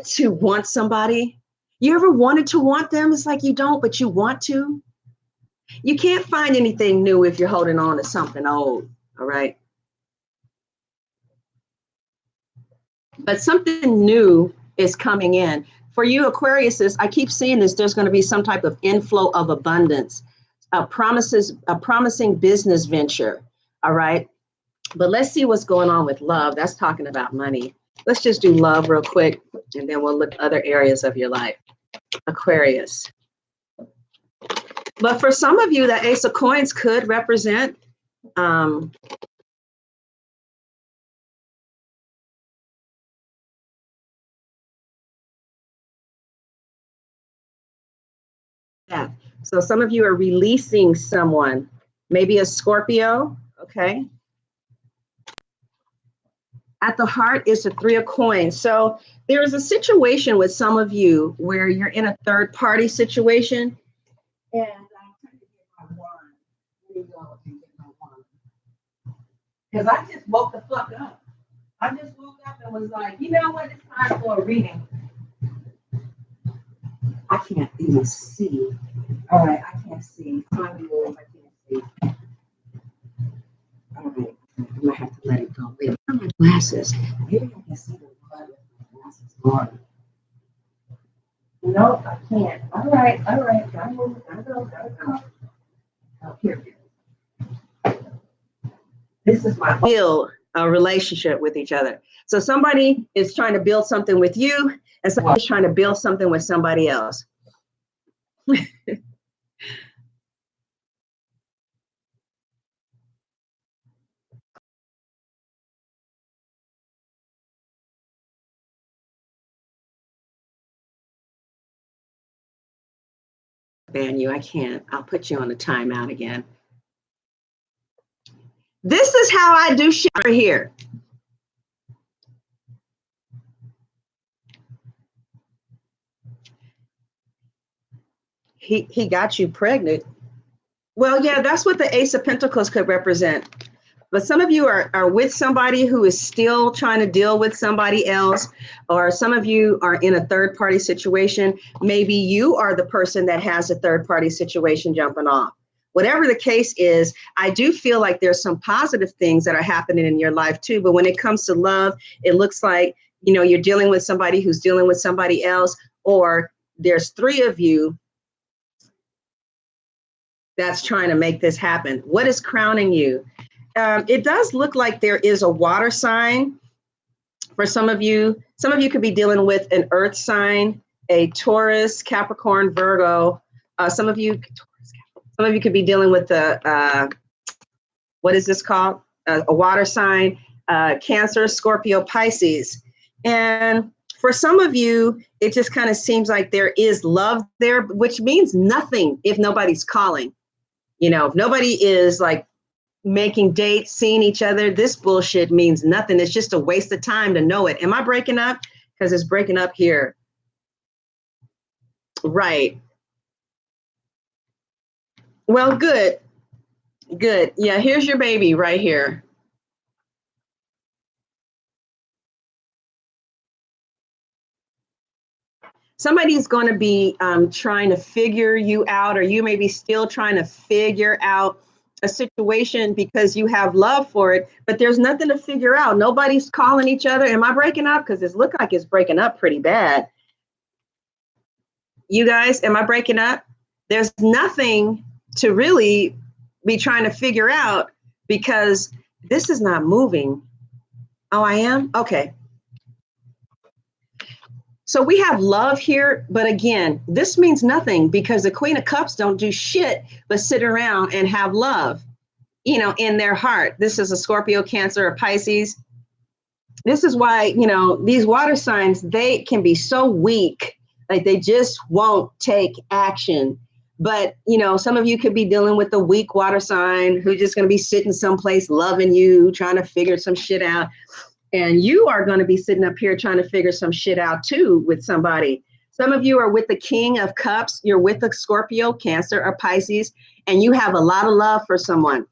to want somebody? You ever wanted to want them? It's like you don't, but you want to. You can't find anything new if you're holding on to something old, all right? But something new is coming in. For you Aquariuses, I keep seeing this, there's going to be some type of inflow of abundance, a promising business venture, all right? But let's see what's going on with love. That's talking about money. Let's just do love real quick, and then we'll look at other areas of your life. Aquarius. But for some of you, that Ace of Coins could represent that. So some of you are releasing someone, maybe a Scorpio, okay? At the heart is the Three of Coins. So there is a situation with some of you where you're in a third party situation. And I'm trying to get my wand. Let me go and get my wand. Because I just woke the fuck up. I just woke up and was like, you know what? It's time for a reading. I can't even see. All right, I can't see. I can't see. All right, I'm gonna have to let it go. Wait, where are my glasses? Maybe I can see the blood with my glasses on. Nope, I can't. All right. Gotta move. Gotta go. Oh, here it is. This is my build a relationship with each other. So somebody is trying to build something with you, and somebody's trying to build something with somebody else. Ban you. I can't. I'll put you on a timeout again. This is how I do shit right here. He got you pregnant. Well, yeah, that's what the Ace of Pentacles could represent. But some of you are with somebody who is still trying to deal with somebody else, or some of you are in a third party situation. Maybe you are the person that has a third party situation jumping off. Whatever the case is, I do feel like there's some positive things that are happening in your life too. But when it comes to love, it looks like, you know, you're dealing with somebody who's dealing with somebody else, or there's three of you that's trying to make this happen. What is crowning you? It does look like there is a water sign for some of you. Some of you could be dealing with an earth sign, a Taurus, Capricorn, Virgo. Some of you could be dealing with the, what is this called? A water sign, Cancer, Scorpio, Pisces. And for some of you, it just kind of seems like there is love there, which means nothing if nobody's calling. You know, if nobody is like making dates, seeing each other, this bullshit means nothing. It's just a waste of time to know it. Am I breaking up? Because it's breaking up here. Right. Well, good. Good. Yeah, here's your baby right here. Somebody's going to be trying to figure you out, or you may be still trying to figure out a situation because you have love for it, but there's nothing to figure out. Nobody's calling each other. Am I breaking up? Because it looks like it's breaking up pretty bad. You guys, am I breaking up? There's nothing to really be trying to figure out because this is not moving. Oh, I am? Okay. So we have love here, but again, this means nothing because the Queen of Cups don't do shit but sit around and have love, you know, in their heart. This is a Scorpio, Cancer, or Pisces. This is why, you know, these water signs, they can be so weak, like they just won't take action. But, you know, some of you could be dealing with a weak water sign who's just going to be sitting someplace loving you, trying to figure some shit out. And you are going to be sitting up here trying to figure some shit out too with somebody. Some of you are with the King of Cups. You're with a Scorpio, Cancer, or Pisces, and you have a lot of love for someone.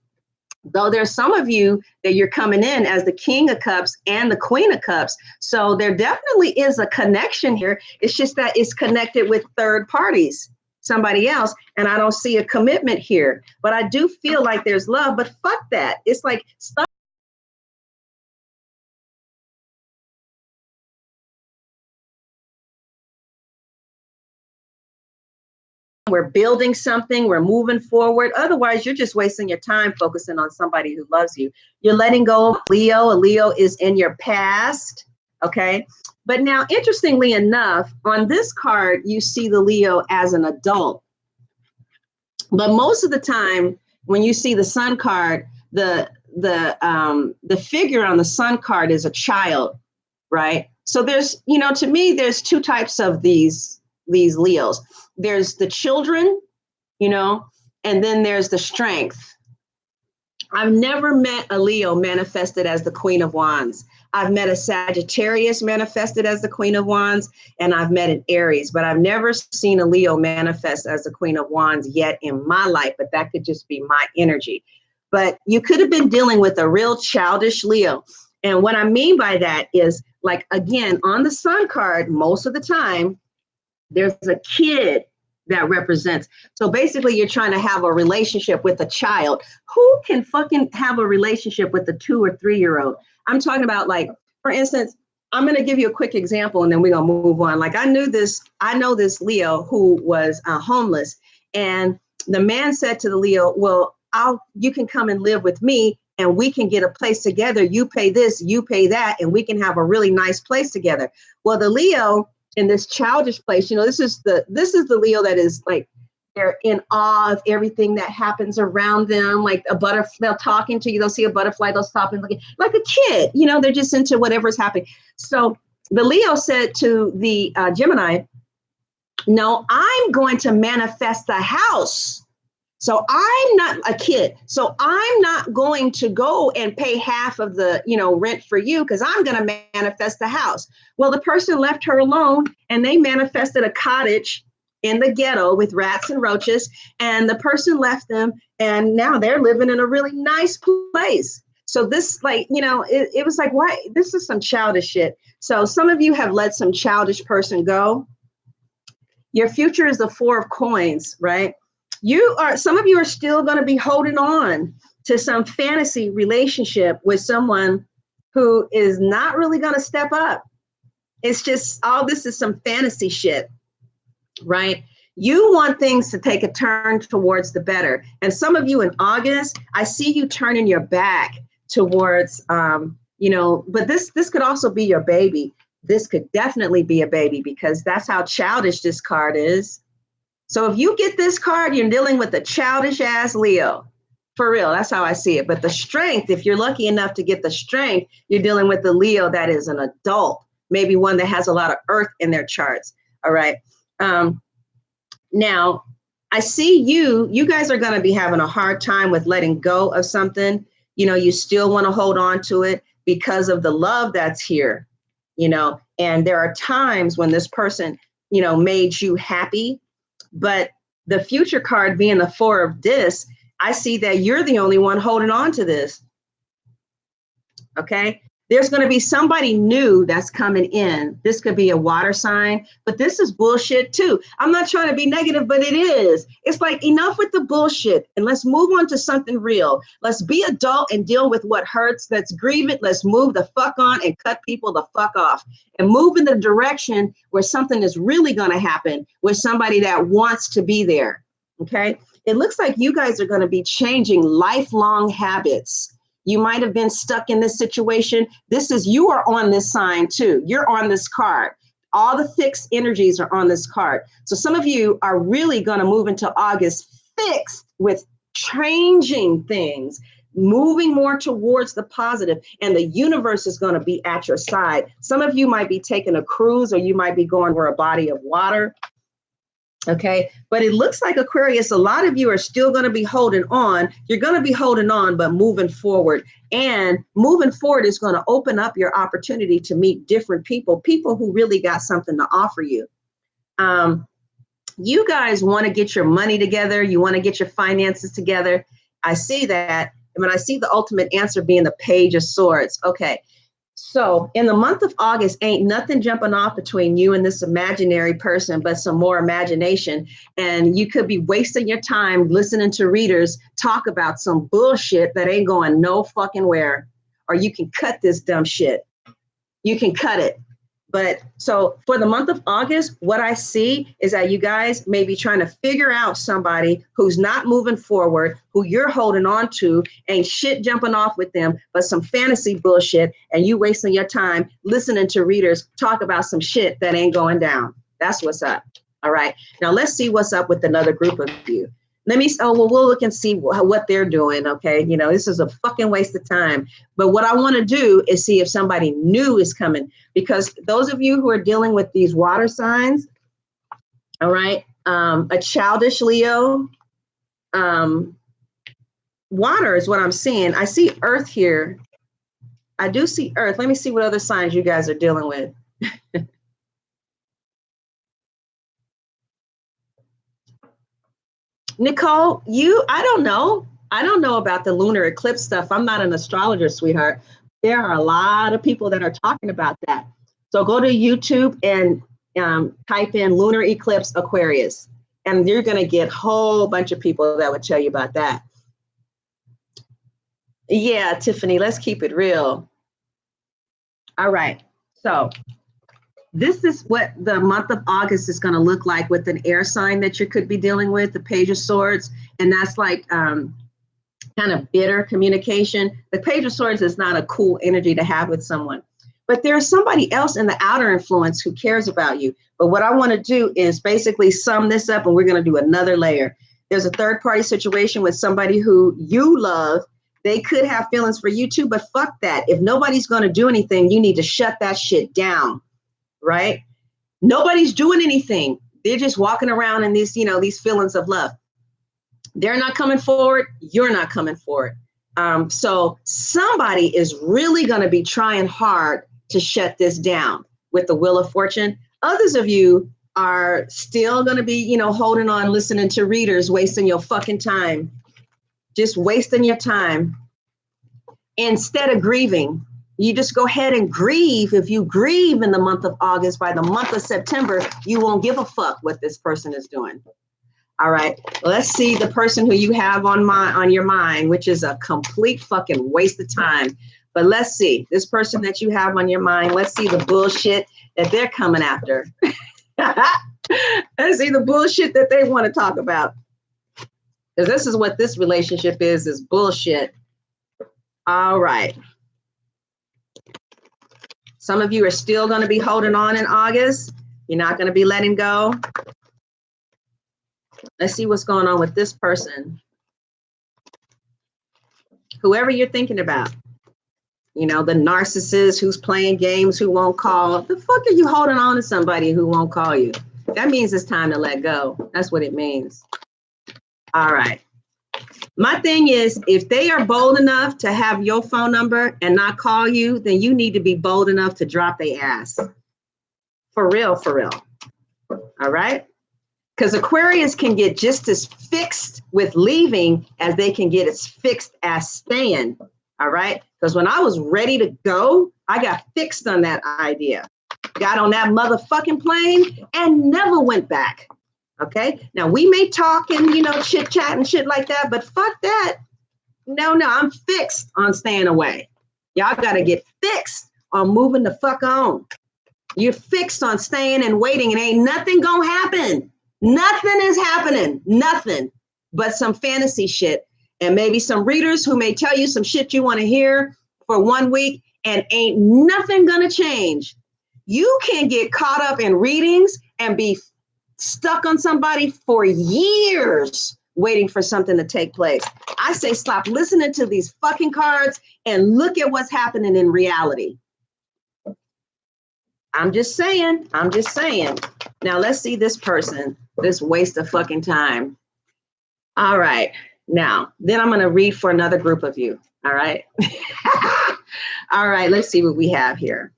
Though there's some of you that you're coming in as the King of Cups and the Queen of Cups. So there definitely is a connection here. It's just that it's connected with third parties, somebody else. And I don't see a commitment here, but I do feel like there's love, but fuck that. It's like, stop. We're building something, we're moving forward. Otherwise, you're just wasting your time focusing on somebody who loves you. You're letting go of Leo. A Leo is in your past, okay? But now, interestingly enough, on this card, you see the Leo as an adult. But most of the time, when you see the Sun card, the figure on the Sun card is a child, right? So there's, you know, to me, there's two types of these Leos. There's the children, you know, and then there's the strength. I've never met a Leo manifested as the Queen of Wands. I've met a Sagittarius manifested as the Queen of Wands, and I've met an Aries, but I've never seen a Leo manifest as the Queen of Wands yet in my life, but that could just be my energy. But you could have been dealing with a real childish Leo. And what I mean by that is, like, again, on the Sun card, most of the time, there's a kid that represents. So basically, you're trying to have a relationship with a child. Who can fucking have a relationship with a 2 or 3-year-old? I'm talking about, like, for instance, I'm going to give you a quick example and then we're going to move on. Like, I know this Leo who was homeless, and the man said to the Leo, well, you can come and live with me and we can get a place together. You pay this, you pay that, and we can have a really nice place together. Well, the Leo in this childish place, you know, this is the Leo that is like They're in awe of everything that happens around them. Like a butterfly, they'll talking to you. They'll see a butterfly. They'll stop and look at, like a kid. You know, they're just into whatever's happening. So the Leo said to the Gemini, no, I'm going to manifest the house. So I'm not a kid. So I'm not going to go and pay half of the, rent for you because I'm going to manifest the house. Well, the person left her alone and they manifested a cottage in the ghetto with rats and roaches. And the person left them and now they're living in a really nice place. So this, it was like, why? This is some childish shit. So some of you have let some childish person go. Your future is the 4 of coins, right? Some of you are still going to be holding on to some fantasy relationship with someone who is not really going to step up. It's just, all this is some fantasy shit, right? You want things to take a turn towards the better. And some of you in August, I see you turning your back towards, but this could also be your baby. This could definitely be a baby because that's how childish this card is. So if you get this card, you're dealing with a childish ass Leo. For real, that's how I see it. But the strength, if you're lucky enough to get the strength, you're dealing with the Leo that is an adult, maybe one that has a lot of earth in their charts. All right. Now, I see you guys are going to be having a hard time with letting go of something. You still want to hold on to it because of the love that's here, and there are times when this person, made you happy. But the future card being the 4 of discs, I see that you're the only one holding on to this. Okay. There's going to be somebody new that's coming in. This could be a water sign, but this is bullshit too. I'm not trying to be negative, but it is. It's like, enough with the bullshit and let's move on to something real. Let's be adult and deal with what hurts. Let's grieve it. Let's move the fuck on and cut people the fuck off and move in the direction where something is really going to happen with somebody that wants to be there. Okay. It looks like you guys are going to be changing lifelong habits. You might have been stuck in this situation. You are on this sign too. You're on this card. All the fixed energies are on this card. So some of you are really going to move into August fixed with changing things, moving more towards the positive, and the universe is going to be at your side. Some of you might be taking a cruise or you might be going over a body of water. Okay, but it looks like Aquarius, a lot of you are still going to be holding on. You're going to be holding on, but moving forward. And moving forward is going to open up your opportunity to meet different people who really got something to offer you. You guys want to get your money together. You want to get your finances together. I see that. And when I see the ultimate answer being the Page of Swords. Okay. So in the month of August, ain't nothing jumping off between you and this imaginary person, but some more imagination. And you could be wasting your time listening to readers talk about some bullshit that ain't going no fucking where. Or you can cut this dumb shit. You can cut it. But so for the month of August, what I see is that you guys may be trying to figure out somebody who's not moving forward, who you're holding on to, ain't shit jumping off with them, but some fantasy bullshit, and you wasting your time listening to readers talk about some shit that ain't going down. That's what's up. All right. Now let's see what's up with another group of you. We'll look and see what they're doing. Okay. This is a fucking waste of time. But what I want to do is see if somebody new is coming, because those of you who are dealing with these water signs, all right, a childish Leo, water is what I'm seeing. I see earth here. I do see earth. Let me see what other signs you guys are dealing with. Nicole, I don't know. I don't know about the lunar eclipse stuff. I'm not an astrologer, sweetheart. There are a lot of people that are talking about that. So go to YouTube and type in lunar eclipse Aquarius, and you're going to get a whole bunch of people that would tell you about that. Yeah, Tiffany, let's keep it real. All right. So this is what the month of August is going to look like with an air sign that you could be dealing with, the Page of Swords. And that's like kind of bitter communication. The Page of Swords is not a cool energy to have with someone. But there's somebody else in the outer influence who cares about you. But what I want to do is basically sum this up, and we're going to do another layer. There's a third party situation with somebody who you love. They could have feelings for you too, but fuck that. If nobody's going to do anything, you need to shut that shit down, right? Nobody's doing anything. They're just walking around in these, these feelings of love. They're not coming forward. You're not coming forward. So somebody is really going to be trying hard to shut this down with the Wheel of Fortune. Others of you are still going to be, holding on, listening to readers, wasting your fucking time, just wasting your time. Instead of grieving, you just go ahead and grieve. If you grieve in the month of August, by the month of September, you won't give a fuck what this person is doing. All right, let's see the person who you have on your mind, which is a complete fucking waste of time. But let's see this person that you have on your mind. Let's see the bullshit that they're coming after. Let's see the bullshit that they want to talk about. Because this is what this relationship is bullshit. All right. Some of you are still going to be holding on in August. You're not going to be letting go. Let's see what's going on with this person. Whoever you're thinking about. The narcissist who's playing games, who won't call. The fuck are you holding on to somebody who won't call you? That means it's time to let go. That's what it means. All right. My thing is, if they are bold enough to have your phone number and not call you, then you need to be bold enough to drop their ass. For real, for real. All right? Because Aquarius can get just as fixed with leaving as they can get as fixed as staying. All right? Because when I was ready to go, I got fixed on that idea. Got on that motherfucking plane and never went back. Okay? Now, we may talk and, chit chat and shit like that, but fuck that. No, I'm fixed on staying away. Y'all got to get fixed on moving the fuck on. You're fixed on staying and waiting, and ain't nothing gonna happen. Nothing is happening. Nothing but some fantasy shit. And maybe some readers who may tell you some shit you want to hear for 1 week, and ain't nothing gonna change. You can get caught up in readings and be stuck on somebody for years waiting for something to take place. I say stop listening to these fucking cards and look at what's happening in reality. I'm just saying. Now let's see this person, this waste of fucking time. All right. Now, then I'm going to read for another group of you. All right. All right. Let's see what we have here.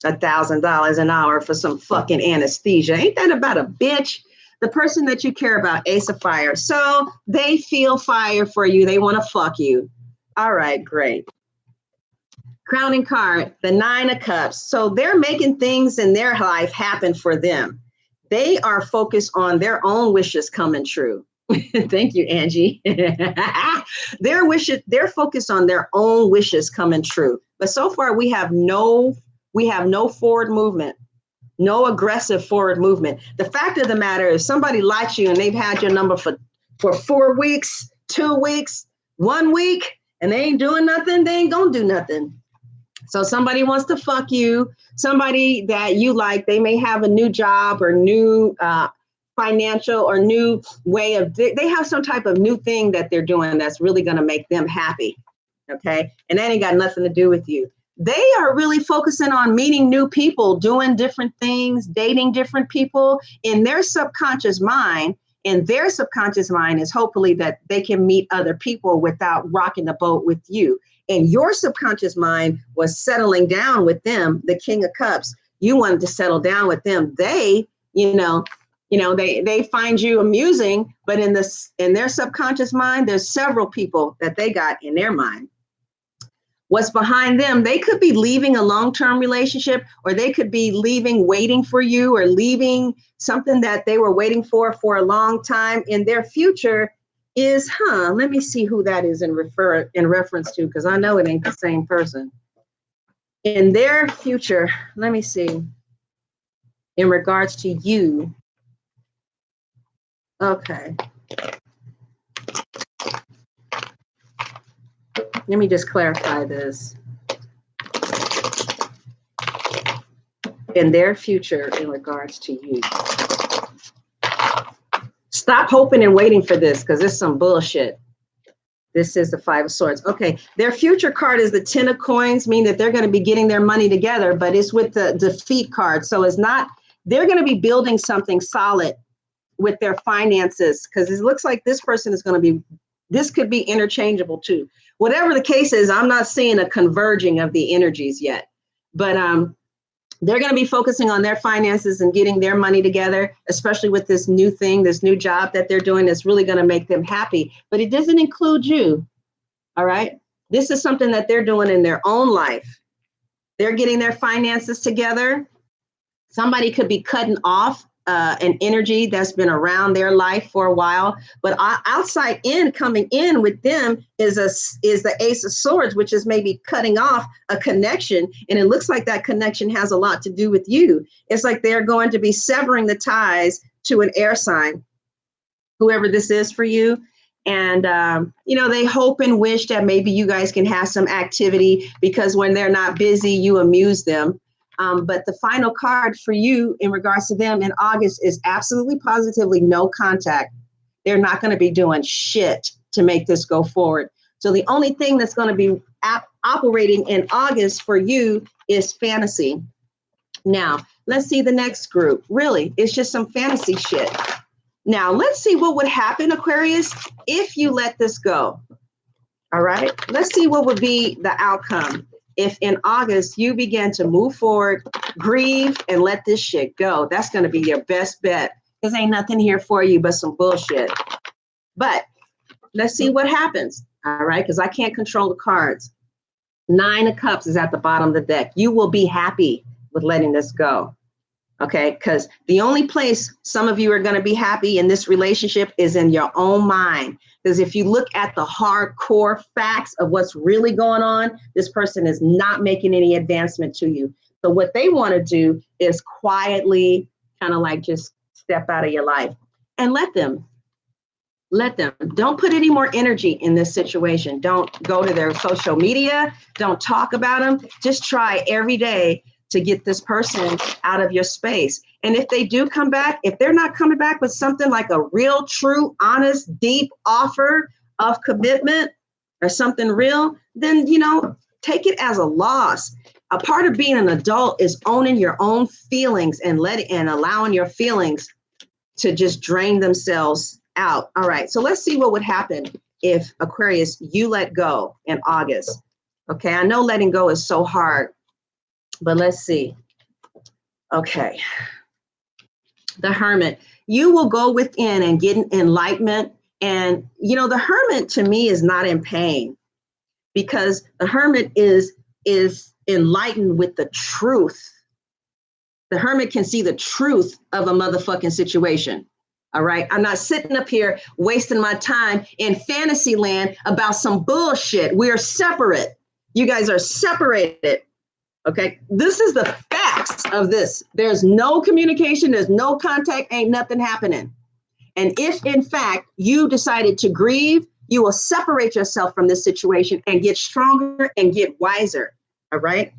$1,000 an hour for some fucking anesthesia. Ain't that about a bitch? The person that you care about, Ace of Fire. So they feel fire for you. They want to fuck you. All right, great. Crowning card, the 9 of Cups. So they're making things in their life happen for them. They are focused on their own wishes coming true. Thank you, Angie. They're focused on their own wishes coming true. But so far we have no forward movement. No aggressive forward movement. The fact of the matter is somebody likes you and they've had your number for 4 weeks, 2 weeks, 1 week, and they ain't doing nothing. They ain't gonna do nothing. So somebody wants to fuck you, somebody that you like, they may have a new job or new financial or new way of, they have some type of new thing that they're doing that's really going to make them happy. Okay. And that ain't got nothing to do with you. They are really focusing on meeting new people, doing different things, dating different people in their subconscious mind. And their subconscious mind is hopefully that they can meet other people without rocking the boat with you. And your subconscious mind was settling down with them, the King of Cups. You wanted to settle down with them. They, they find you amusing, but in their subconscious mind, there's several people that they got in their mind. What's behind them? They could be leaving a long-term relationship, or they could be leaving, waiting for you, or leaving something that they were waiting for a long time. In their future is, let me see who that is in reference to, because I know it ain't the same person. In their future, let me see, in regards to you. Okay. Let me just clarify this. in their future in regards to you. Stop hoping and waiting for this, because it's some bullshit. This is the Five of Swords. Okay, their future card is the Ten of Coins, meaning that they're going to be getting their money together, but it's with the defeat card. So it's not, they're going to be building something solid with their finances, because it looks like this person is going to be, this could be interchangeable too. Whatever the case is, I'm not seeing a converging of the energies yet, but they're going to be focusing on their finances and getting their money together, especially with this new thing, this new job that they're doing that's really going to make them happy. But it doesn't include you. All right. This is something that they're doing in their own life. They're getting their finances together. Somebody could be cutting off an energy that's been around their life for a while, but outside in coming in with them is the Ace of Swords, which is maybe cutting off a connection. And it looks like that connection has a lot to do with you. It's like they're going to be severing the ties to an air sign, whoever this is for you. And, they hope and wish that maybe you guys can have some activity, because when they're not busy, you amuse them. But the final card for you in regards to them in August is absolutely positively no contact. They're not going to be doing shit to make this go forward. So the only thing that's going to be operating in August for you is fantasy. Now, let's see the next group. Really, it's just some fantasy shit. Now, let's see what would happen, Aquarius, if you let this go. All right, let's see what would be the outcome if in August you begin to move forward, grieve, and let this shit go. That's going to be your best bet, because ain't nothing here for you but some bullshit. But let's see what happens. All right, because I can't control the cards. 9 of Cups is at the bottom of the deck. You will be happy with letting this go. Okay, because the only place some of you are going to be happy in this relationship is in your own mind. Because if you look at the hardcore facts of what's really going on, this person is not making any advancement to you. So what they want to do is quietly kind of like just step out of your life and let them. Don't put any more energy in this situation. Don't go to their social media. Don't talk about them. Just try every day to get this person out of your space. And if they do come back, if they're not coming back with something like a real, true, honest, deep offer of commitment or something real, then, take it as a loss. A part of being an adult is owning your own feelings and allowing your feelings to just drain themselves out. All right. So let's see what would happen if, Aquarius, you let go in August. Okay. I know letting go is so hard, but let's see. Okay. The Hermit, you will go within and get enlightenment. And, the Hermit to me is not in pain, because the Hermit is enlightened with the truth. The Hermit can see the truth of a motherfucking situation. All right. I'm not sitting up here wasting my time in fantasy land about some bullshit. We are separate. You guys are separated. Okay, this is the facts of this. There's no communication, there's no contact, ain't nothing happening. And if in fact you decided to grieve, you will separate yourself from this situation and get stronger and get wiser. All right.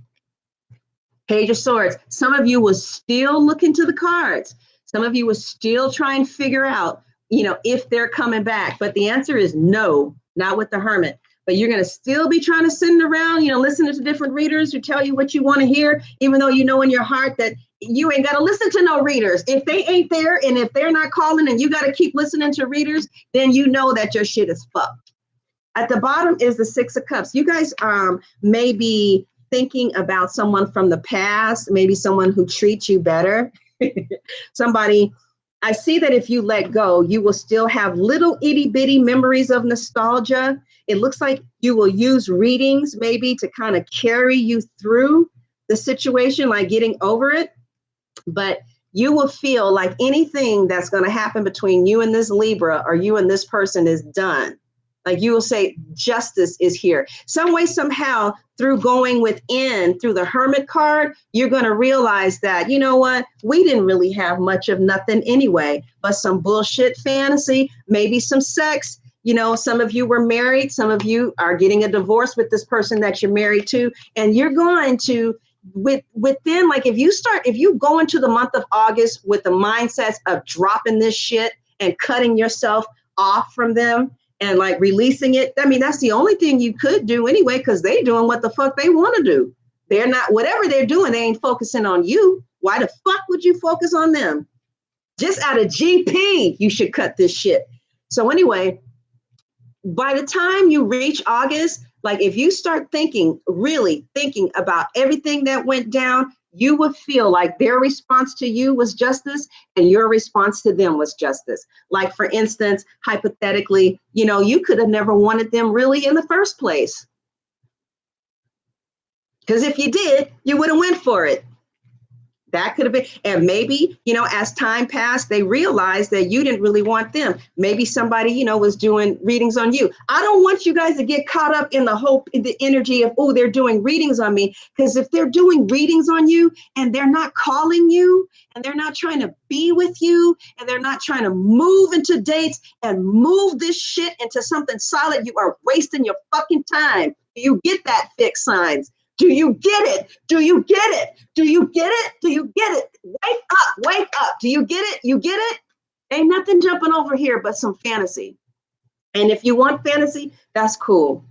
Page of Swords. Some of you will still look into the cards. Some of you will still try and figure out, if they're coming back. But the answer is no, not with the Hermit. But you're going to still be trying to send around, listening to different readers who tell you what you want to hear, even though you know in your heart that you ain't got to listen to no readers. If they ain't there and if they're not calling and you got to keep listening to readers, then you know that your shit is fucked. At the bottom is the 6 of Cups. You guys may be thinking about someone from the past, maybe someone who treats you better. Somebody, I see that if you let go, you will still have little itty bitty memories of nostalgia. It looks like you will use readings maybe to kind of carry you through the situation, like getting over it. But you will feel like anything that's going to happen between you and this Libra or you and this person is done. Like you will say justice is here. Some way, somehow, through going within, through the Hermit card, you're going to realize that, you know what, we didn't really have much of nothing anyway, but some bullshit fantasy, maybe some sex. Some of you were married. Some of you are getting a divorce with this person that you're married to. And you're going to within, like, if you go into the month of August with the mindsets of dropping this shit and cutting yourself off from them and like releasing it, I mean, that's the only thing you could do anyway, because they're doing what the fuck they want to do. They're not, whatever they're doing, they ain't focusing on you. Why the fuck would you focus on them? Just out of GP, you should cut this shit. So anyway, by the time you reach August, like if you start really thinking about everything that went down, you would feel like their response to you was justice and your response to them was justice. Like, for instance, hypothetically, you could have never wanted them really in the first place. Because if you did, you would have went for it. That could have been, and maybe, as time passed, they realized that you didn't really want them. Maybe somebody, was doing readings on you. I don't want you guys to get caught up in the energy of, oh, they're doing readings on me. Because if they're doing readings on you and they're not calling you and they're not trying to be with you and they're not trying to move into dates and move this shit into something solid, you are wasting your fucking time. You get that, fixed signs. Do you get it? Do you get it? Do you get it? Do you get it? Wake up, wake up. Do you get it? You get it? Ain't nothing jumping over here but some fantasy. And if you want fantasy, that's cool.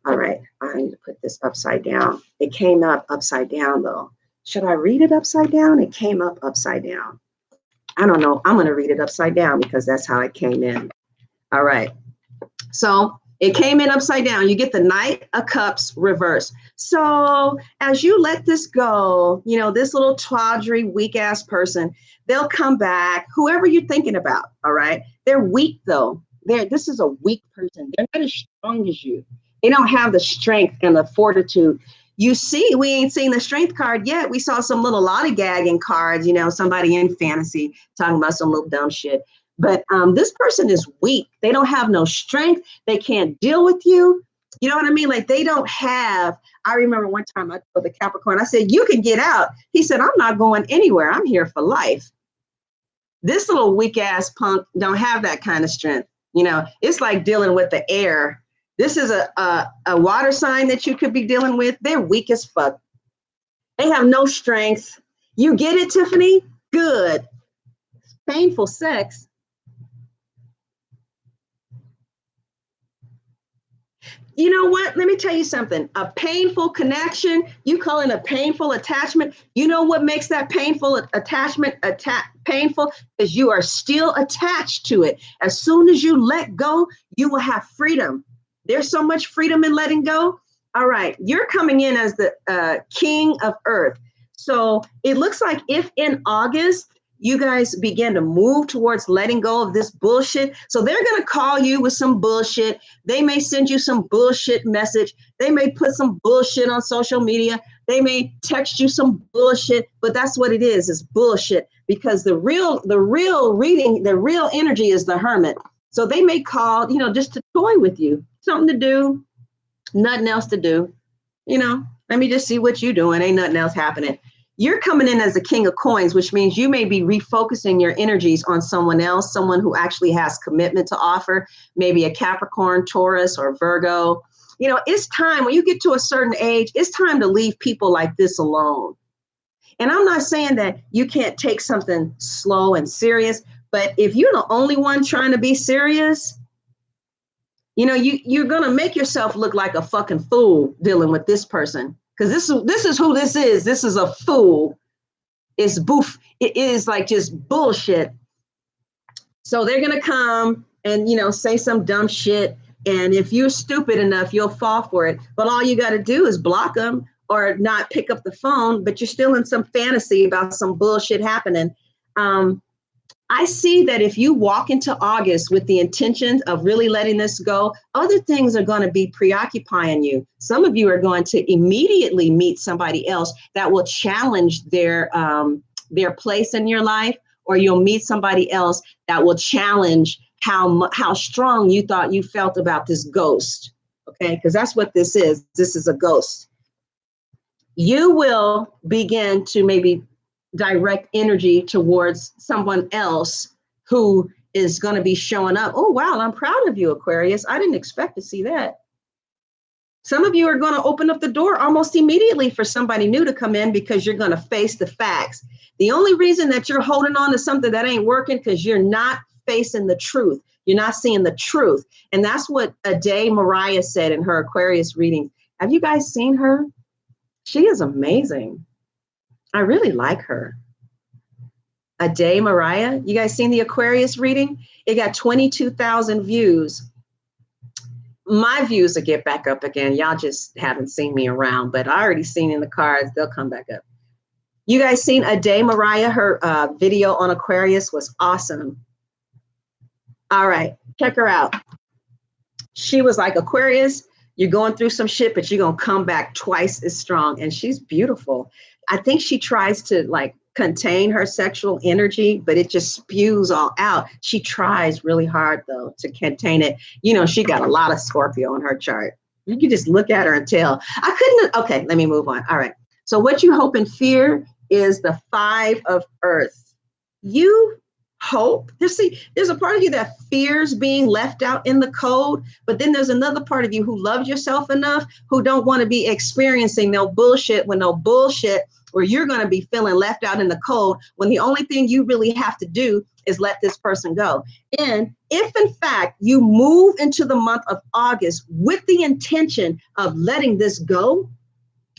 All right, I need to put this upside down. It came up upside down though. Should I read it upside down? It came up upside down. I don't know. I'm going to read it upside down because that's how it came in. All right. So it came in upside down. You get the Knight of Cups reverse. So as you let this go, this little tawdry, weak ass person, they'll come back, whoever you're thinking about. All right. They're weak though. This is a weak person. They're not as strong as you. They don't have the strength and the fortitude. You see, we ain't seen the strength card yet. We saw some little lollygagging cards, somebody in fantasy talking about some little dumb shit. But this person is weak. They don't have no strength. They can't deal with you. You know what I mean? Like they don't have, I remember one time I told the Capricorn, I said, you can get out. He said, I'm not going anywhere. I'm here for life. This little weak ass punk don't have that kind of strength. It's like dealing with the air. This is a water sign that you could be dealing with. They're weak as fuck. They have no strength. You get it, Tiffany? Good. Painful sex. You know what? Let me tell you something. A painful connection, you call it a painful attachment. You know what makes that painful attachment painful? Because you are still attached to it. As soon as you let go, you will have freedom. There's so much freedom in letting go. All right. You're coming in as the king of earth. So it looks like if in August, you guys begin to move towards letting go of this bullshit. So they're going to call you with some bullshit. They may send you some bullshit message. They may put some bullshit on social media. They may text you some bullshit, but that's what it is bullshit, because the real energy is the hermit. So they may call, just to toy with you, something to do, nothing else to do. Let me just see what you're doing. Ain't nothing else happening. You're coming in as the king of coins, which means you may be refocusing your energies on someone else, someone who actually has commitment to offer, maybe a Capricorn, Taurus, or Virgo. It's time, when you get to a certain age, it's time to leave people like this alone. And I'm not saying that you can't take something slow and serious, but if you're the only one trying to be serious, you're going to make yourself look like a fucking fool dealing with this person. Because this is who this is. This is a fool. It's boof. It is like just bullshit. So they're going to come and, say some dumb shit. And if you're stupid enough, you'll fall for it. But all you got to do is block them or not pick up the phone. But you're still in some fantasy about some bullshit happening. I see that if you walk into August with the intention of really letting this go, other things are going to be preoccupying you. Some of you are going to immediately meet somebody else that will challenge their place in your life, or you'll meet somebody else that will challenge how strong you thought you felt about this ghost. Okay, because that's what this is. This is a ghost. You will begin to maybe direct energy towards someone else who is going to be showing up. Oh, wow, I'm proud of you, Aquarius. I didn't expect to see that. Some of you are going to open up the door almost immediately for somebody new to come in because you're going to face the facts. The only reason that you're holding on to something that ain't working because you're not facing the truth. You're not seeing the truth. And that's what Ade Mariah said in her Aquarius reading. Have you guys seen her? She is amazing. I really like her. Ade Mariah. You guys seen the Aquarius reading? It got 22,000 views. My views will get back up again. Y'all just haven't seen me around, but I already seen in the cards. They'll come back up. You guys seen Ade Mariah? Her video on Aquarius was awesome. All right, check her out. She was like, Aquarius, you're going through some shit, but you're going to come back twice as strong. And she's beautiful. I think she tries to like contain her sexual energy, but it just spews all out. She tries really hard, though, to contain it. You know, she got a lot of Scorpio on her chart. You can just look at her and tell. I couldn't. Okay, let me move on. All right. So what you hope and fear is the 5 of Earth. You hope. There's a part of you that fears being left out in the cold, but then there's another part of you who loves yourself enough, who don't want to be experiencing no bullshit where you're going to be feeling left out in the cold when the only thing you really have to do is let this person go. And if in fact you move into the month of August with the intention of letting this go,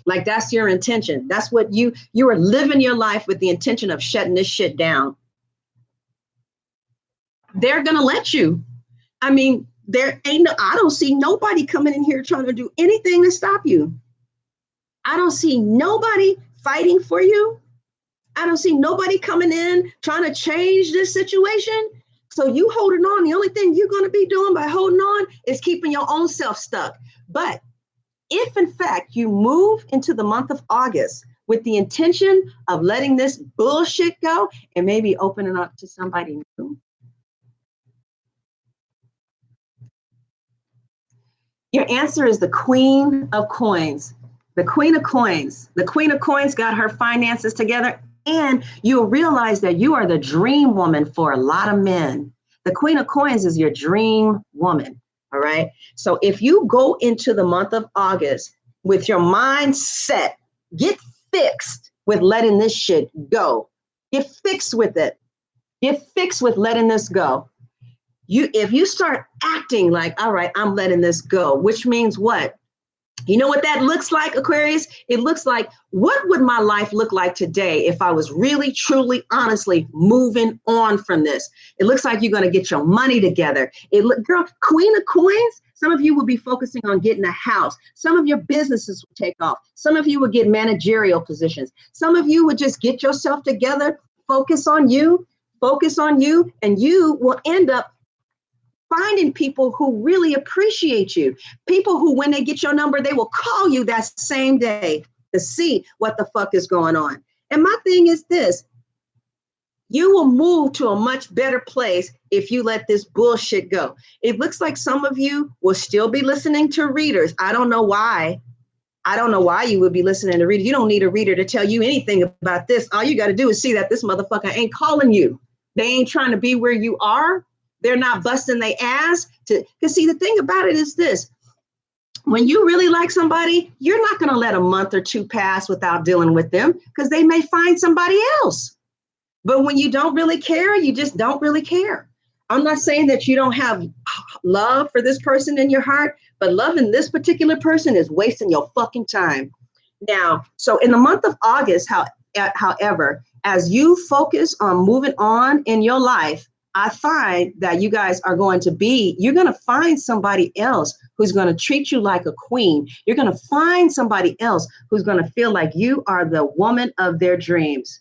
like that's your intention. That's what you are living your life with the intention of shutting this shit down. They're going to let you. I mean, I don't see nobody coming in here trying to do anything to stop you. I don't see nobody fighting for you. I don't see nobody coming in trying to change this situation. So you holding on, the only thing you're going to be doing by holding on is keeping your own self stuck. But if in fact you move into the month of August with the intention of letting this bullshit go and maybe opening up to somebody new, your answer is the Queen of Coins. The Queen of Coins. The Queen of Coins got her finances together, and you'll realize that you are the dream woman for a lot of men. The Queen of Coins is your dream woman, all right? So if you go into the month of August with your mind set, get fixed with letting this shit go. Get fixed with it. Get fixed with letting this go. If you start acting like, all right, I'm letting this go, which means what? You know what that looks like, Aquarius? It looks like, what would my life look like today if I was really, truly, honestly moving on from this? It looks like you're going to get your money together. Girl, Queen of Coins, some of you will be focusing on getting a house. Some of your businesses will take off. Some of you will get managerial positions. Some of you would just get yourself together, focus on you, and you will end up finding people who really appreciate you. People who, when they get your number, they will call you that same day to see what the fuck is going on. And my thing is this, you will move to a much better place if you let this bullshit go. It looks like some of you will still be listening to readers. I don't know why. I don't know why you would be listening to readers. You don't need a reader to tell you anything about this. All you got to do is see that this motherfucker ain't calling you. They ain't trying to be where you are. They're not busting their ass to, because see, the thing about it is this, when you really like somebody, you're not going to let a month or two pass without dealing with them because they may find somebody else. But when you don't really care, you just don't really care. I'm not saying that you don't have love for this person in your heart, but loving this particular person is wasting your fucking time. Now, so in the month of August, however, as you focus on moving on in your life, I find that you guys are you're going to find somebody else who's going to treat you like a queen. You're going to find somebody else who's going to feel like you are the woman of their dreams.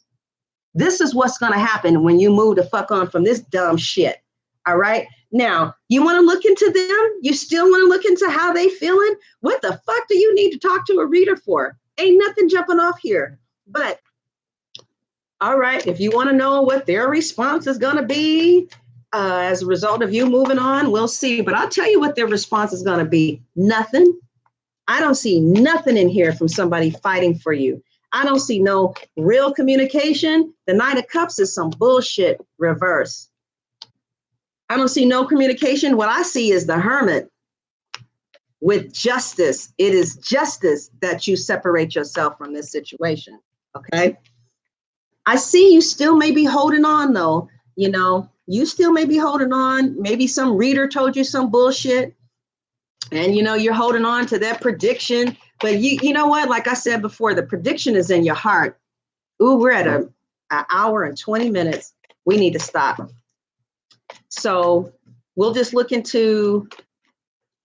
This is what's going to happen when you move the fuck on from this dumb shit. All right. Now, you want to look into them? You still want to look into how they feeling? What the fuck do you need to talk to a reader for? Ain't nothing jumping off here. But all right, if you want to know what their response is going to be as a result of you moving on, we'll see. But I'll tell you what their response is going to be. Nothing. I don't see nothing in here from somebody fighting for you. I don't see no real communication. The Knight of Cups is some bullshit reverse. I don't see no communication. What I see is the Hermit. with justice. It is justice that you separate yourself from this situation. Okay. I see you still may be holding on though. You know, you still may be holding on. Maybe some reader told you some bullshit and, you know, you're holding on to that prediction. But you know what? Like I said before, the prediction is in your heart. Ooh, we're at an hour and 20 minutes. We need to stop. So we'll just look into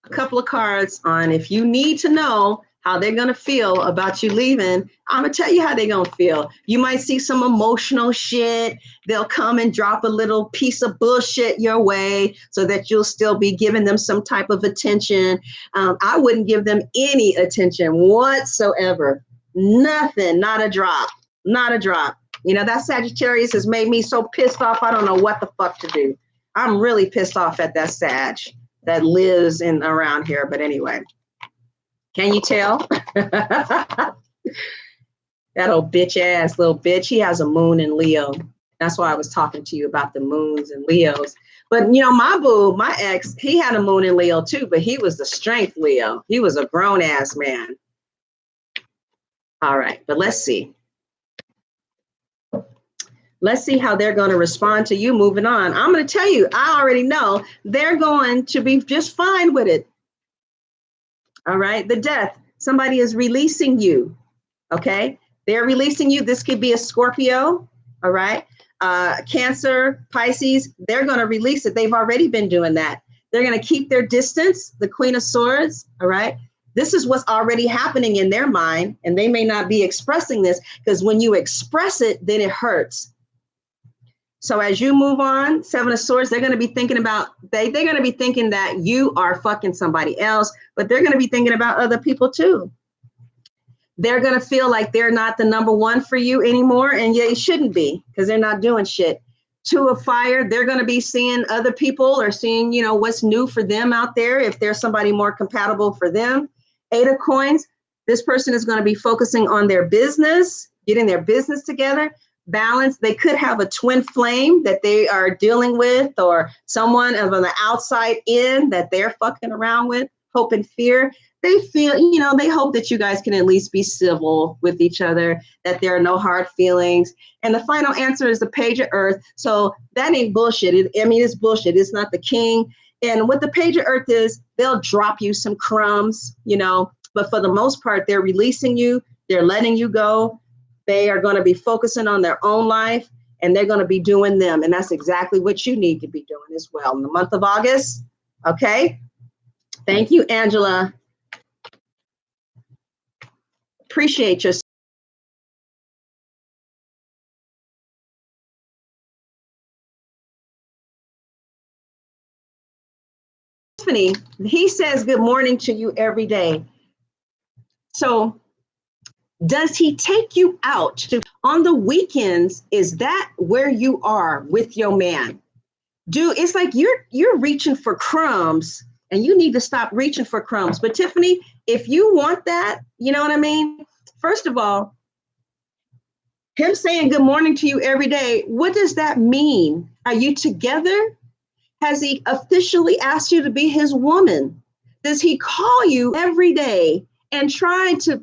a couple of cards on if you need to know how they're going to feel about you leaving. I'm going to tell you how they're going to feel. You might see some emotional shit. They'll come and drop a little piece of bullshit your way so that you'll still be giving them some type of attention. I wouldn't give them any attention whatsoever. Nothing, not a drop, not a drop. You know, that Sagittarius has made me so pissed off. I don't know what the fuck to do. I'm really pissed off at that Sag that lives in around here. But anyway, can you tell? That old bitch ass little bitch. He has a moon in Leo. That's why I was talking to you about the moons and Leos. But you know, my boo, my ex, he had a moon in Leo too, but he was the strength Leo. He was a grown ass man. All right, but let's see. Let's see how they're going to respond to you moving on. I'm going to tell you, I already know they're going to be just fine with it. All right. The Death. Somebody is releasing you. Okay. They're releasing you. This could be a Scorpio. All right. Cancer, Pisces. They're going to release it. They've already been doing that. They're going to keep their distance. The Queen of Swords. All right. This is what's already happening in their mind. And they may not be expressing this because when you express it, then it hurts. So as you move on, Seven of Swords, they're going to be thinking about, they're going to be thinking that you are fucking somebody else, but they're going to be thinking about other people too. They're going to feel like they're not the number one for you anymore. And yeah, it shouldn't be because they're not doing shit. Two of Fire, they're going to be seeing other people or seeing, you know, what's new for them out there. If there's somebody more compatible for them. Eight of Coins, this person is going to be focusing on their business, getting their business together. Balance, they could have a twin flame that they are dealing with or someone on the outside in that they're fucking around with. Hope and Fear, they feel, you know, they hope that you guys can at least be civil with each other, that there are no hard feelings. And the final answer is the Page of Earth. So that ain't bullshit. It's bullshit. It's not the King. And what the Page of Earth is, they'll drop you some crumbs, you know, but for the most part, they're releasing you. They're letting you go. They are going to be focusing on their own life and they're going to be doing them. And that's exactly what you need to be doing as well in the month of August. Okay. Thank you, Angela. Appreciate your. Tiffany, he says good morning to you every day. So does he take you out on the weekends? Is that where you are with your man? It's like you're reaching for crumbs and you need to stop reaching for crumbs. But Tiffany, if you want that, you know what I mean? First of all, him saying good morning to you every day, what does that mean? Are you together? Has he officially asked you to be his woman? Does he call you every day and try to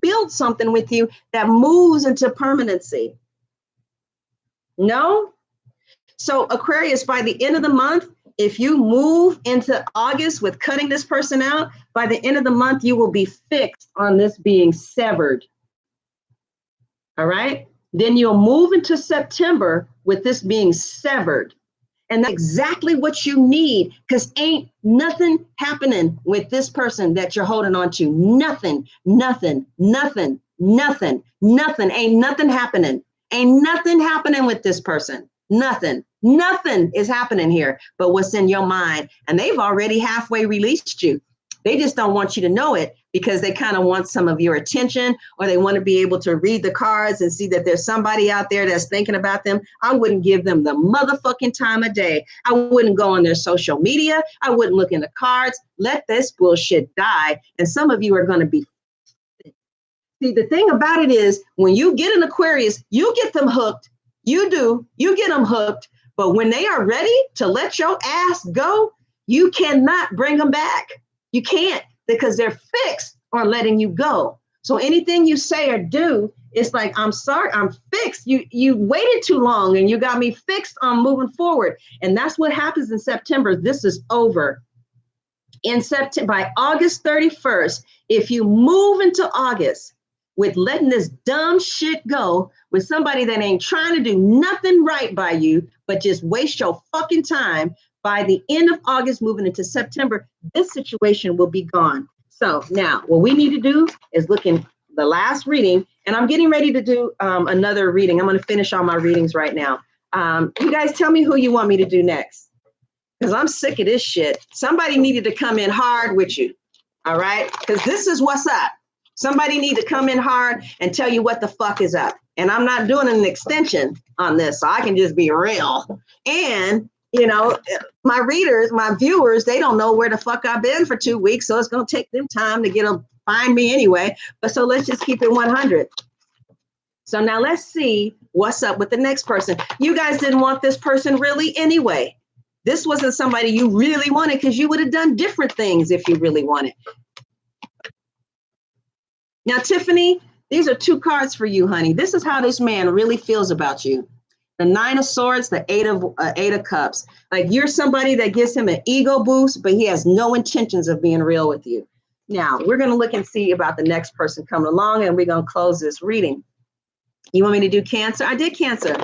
build something with you that moves into permanency? No? So Aquarius, by the end of the month, if you move into August with cutting this person out, by the end of the month, you will be fixed on this being severed. All right? Then you'll move into September with this being severed. And that's exactly what you need because ain't nothing happening with this person that you're holding on to. Nothing. Ain't nothing happening. Ain't nothing happening with this person. Nothing is happening here but what's in your mind. And they've already halfway released you. They just don't want you to know it because they kind of want some of your attention or they want to be able to read the cards and see that there's somebody out there that's thinking about them. I wouldn't give them the motherfucking time of day. I wouldn't go on their social media. I wouldn't look in the cards. Let this bullshit die. And some of you are going to be. See, the thing about it is when you get an Aquarius, you get them hooked. You do. You get them hooked. But when they are ready to let your ass go, you cannot bring them back. You can't. because they're fixed on letting you go. So anything you say or do, it's like, I'm sorry, I'm fixed. You waited too long and you got me fixed on moving forward. And that's what happens in September. This is over. In September, by August 31st, if you move into August with letting this dumb shit go with somebody that ain't trying to do nothing right by you, but just waste your fucking time, by the end of August, moving into September, this situation will be gone. So now what we need to do is look in the last reading, and I'm getting ready to do another reading. I'm going to finish all my readings right now. You guys tell me who you want me to do next, because I'm sick of this shit. Somebody needed to come in hard with you. All right. Because this is what's up. Somebody need to come in hard and tell you what the fuck is up. And I'm not doing an extension on this, so I can just be real. And, you know, my readers, my viewers, they don't know where the fuck I've been for 2 weeks. So it's going to take them time to find me anyway. But so let's just keep it 100. So now let's see what's up with the next person. You guys didn't want this person really anyway. This wasn't somebody you really wanted, because you would have done different things if you really wanted. Now, Tiffany, these are 2 cards for you, honey. This is how this man really feels about you. The 9 of Swords, the 8 of Cups. Like, you're somebody that gives him an ego boost, but he has no intentions of being real with you. Now, we're going to look and see about the next person coming along, and we're going to close this reading. You want me to do Cancer? I did Cancer.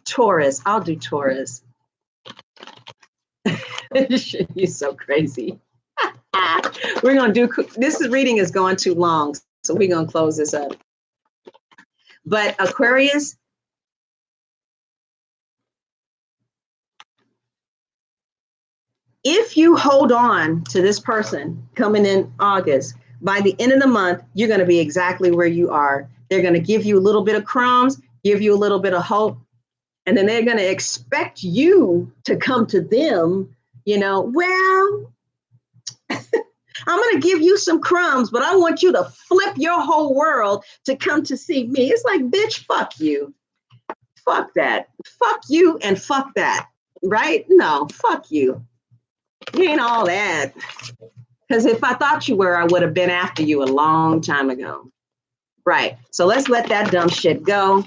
Taurus. I'll do Taurus. You're so crazy. We're going to do, this reading is going too long, so we're going to close this up. But Aquarius, if you hold on to this person coming in August, by the end of the month, you're going to be exactly where you are. They're going to give you a little bit of crumbs, give you a little bit of hope, and then they're going to expect you to come to them, you know, well, I'm going to give you some crumbs, but I want you to flip your whole world to come to see me. It's like, bitch, fuck you. Fuck that. Fuck you and fuck that. Right? No, fuck you. You ain't all that. Because if I thought you were, I would have been after you a long time ago. Right. So let's let that dumb shit go.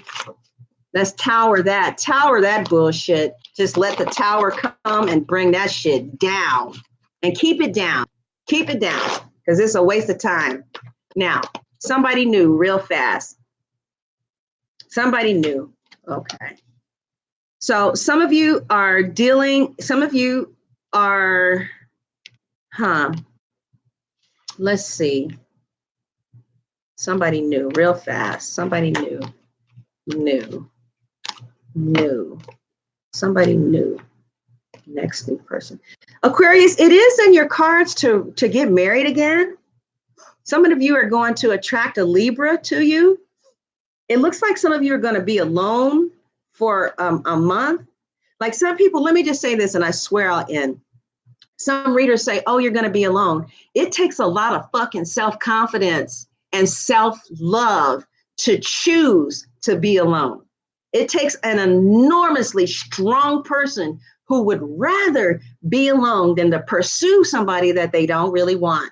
Let's tower that bullshit. Just let the tower come and bring that shit down. And keep it down. Keep it down, because it's a waste of time. Now, somebody new real fast. Somebody new. Okay. So some of you are let's see. Somebody new real fast. Somebody new. Somebody new. Next new person. Aquarius, it is in your cards to get married again. Some of you are going to attract a Libra to you. It looks like some of you are going to be alone for a month. Like some people, let me just say this, and I swear I'll end. Some readers say, oh, you're going to be alone. It takes a lot of fucking self-confidence and self-love to choose to be alone. It takes an enormously strong person who would rather be alone than to pursue somebody that they don't really want.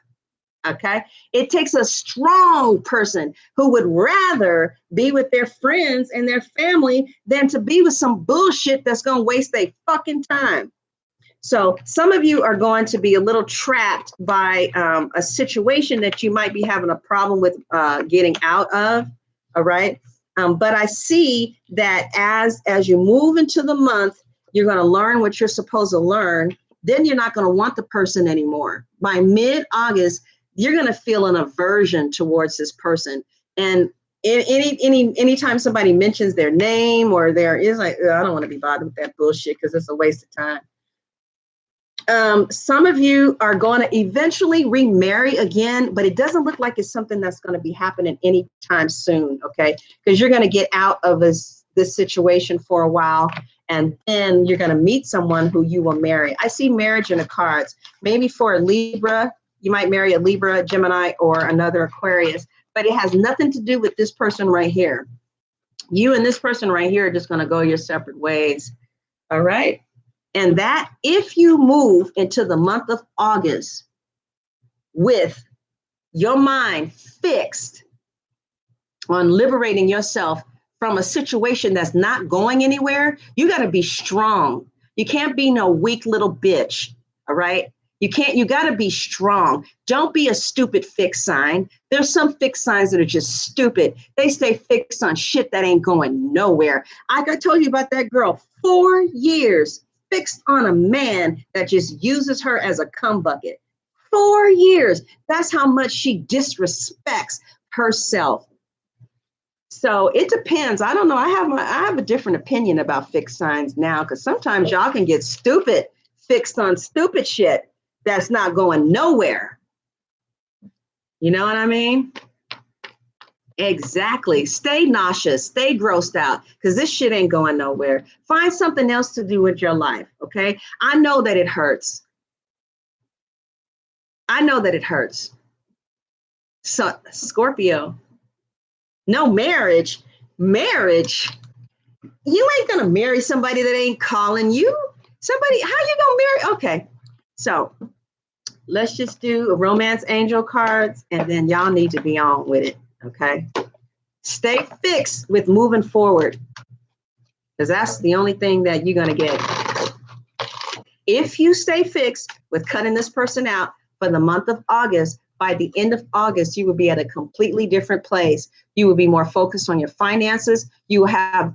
Okay. It takes a strong person who would rather be with their friends and their family than to be with some bullshit that's going to waste their fucking time. So some of you are going to be a little trapped by a situation that you might be having a problem with getting out of. All right. But I see that as you move into the month, you're going to learn what you're supposed to learn. Then you're not going to want the person anymore. By mid-August, you're going to feel an aversion towards this person. And anytime somebody mentions their name or there is like, I don't want to be bothered with that bullshit because it's a waste of time. Some of you are going to eventually remarry again, but it doesn't look like it's something that's going to be happening anytime soon, okay? Because you're going to get out of this situation for a while, and then you're going to meet someone who you will marry. I see marriage in the cards. Maybe for a Libra, you might marry a Libra, Gemini, or another Aquarius, but it has nothing to do with this person right here. You and this person right here are just going to go your separate ways, all right? And that if you move into the month of August, with your mind fixed on liberating yourself from a situation that's not going anywhere, you got to be strong. You can't be no weak little bitch. All right. You got to be strong. Don't be a stupid fixed sign. There's some fixed signs that are just stupid. They stay fixed on shit that ain't going nowhere. Like I told you about that girl, 4 years fixed on a man that just uses her as a cum bucket. 4 years. That's how much she disrespects herself. So it depends. I don't know. I have a different opinion about fixed signs now, because sometimes y'all can get stupid, fixed on stupid shit that's not going nowhere. You know what I mean? Exactly. Stay nauseous, stay grossed out, because this shit ain't going nowhere. Find something else to do with your life. Okay. I know that it hurts. I know that it hurts. So Scorpio, no marriage. Marriage. You ain't gonna marry somebody that ain't calling you. Somebody, how you gonna marry? Okay, so let's just do a romance angel cards, and then y'all need to be on with it. Okay, stay fixed with moving forward, because that's the only thing that you're gonna get. If you stay fixed with cutting this person out for the month of August, by the end of August, you will be at a completely different place. You will be more focused on your finances. You have,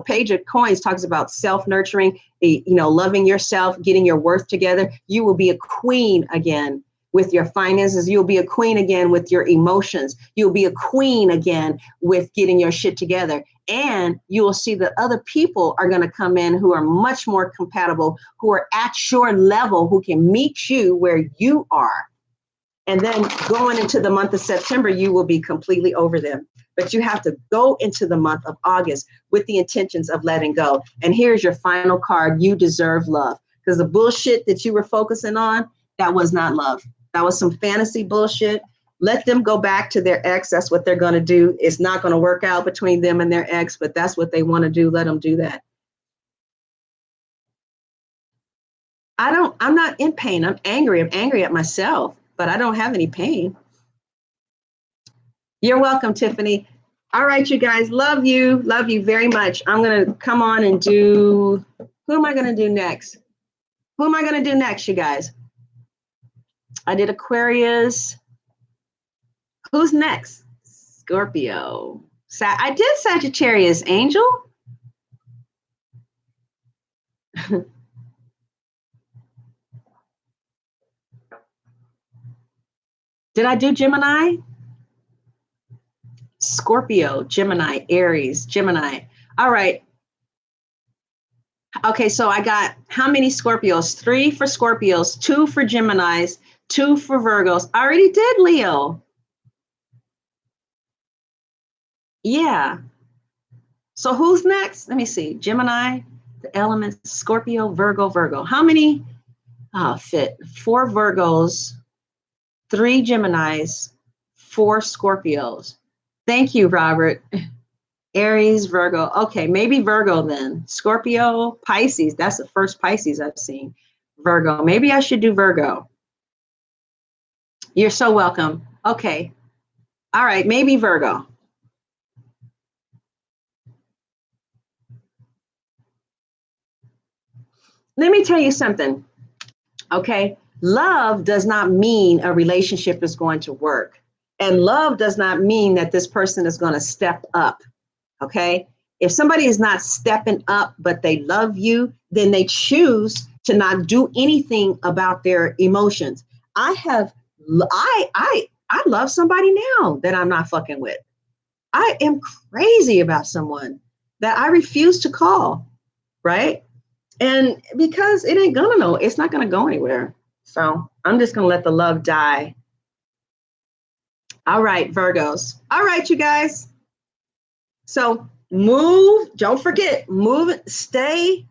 Page of Coins talks about self-nurturing, loving yourself, getting your worth together. You will be a queen again with your finances. You'll be a queen again with your emotions. You'll be a queen again with getting your shit together. And you will see that other people are going to come in who are much more compatible, who are at your level, who can meet you where you are. And then going into the month of September, you will be completely over them. But you have to go into the month of August with the intentions of letting go. And here's your final card. You deserve love. Because the bullshit that you were focusing on, that was not love. That was some fantasy bullshit. Let them go back to their ex. That's what they're going to do. It's not going to work out between them and their ex, but that's what they want to do. Let them do that. I'm not in pain. I'm angry. I'm angry at myself, but I don't have any pain. You're welcome, Tiffany. All right, you guys, love you very much. I'm going to come on and do, who am I going to do next? Who am I going to do next, you guys? I did Aquarius. Who's next? Scorpio. I did Sagittarius, Angel. Did I do Gemini? Scorpio, Gemini, Aries, Gemini. All right. Okay, so I got how many Scorpios? 3 for Scorpios, 2 for Geminis, 2 for Virgos. I already did Leo. Yeah. So who's next? Let me see. Gemini, the elements, Scorpio, Virgo. How many? Oh, 4 Virgos, 3 Geminis, 4 Scorpios. Thank you, Robert. Aries, Virgo. Okay, maybe Virgo then. Scorpio, Pisces. That's the first Pisces I've seen. Virgo. Maybe I should do Virgo. You're so welcome. Okay. All right, maybe Virgo. Let me tell you something. Okay. Love does not mean a relationship is going to work. And love does not mean that this person is going to step up. Okay. If somebody is not stepping up, but they love you, then they choose to not do anything about their emotions. I love somebody now that I'm not fucking with. I am crazy about someone that I refuse to call. Right. And because it's not going to go anywhere. So I'm just going to let the love die. All right, Virgos. All right, you guys. So move, don't forget, move, stay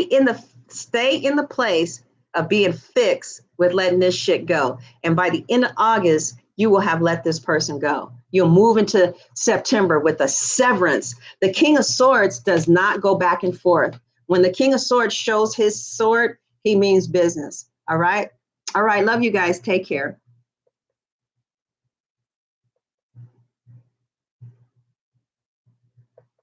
in the place of being fixed with letting this shit go. And by the end of August, you will have let this person go. You'll move into September with a severance. The King of Swords does not go back and forth. When the King of Swords shows his sword, he means business. All right. All right. Love you guys. Take care.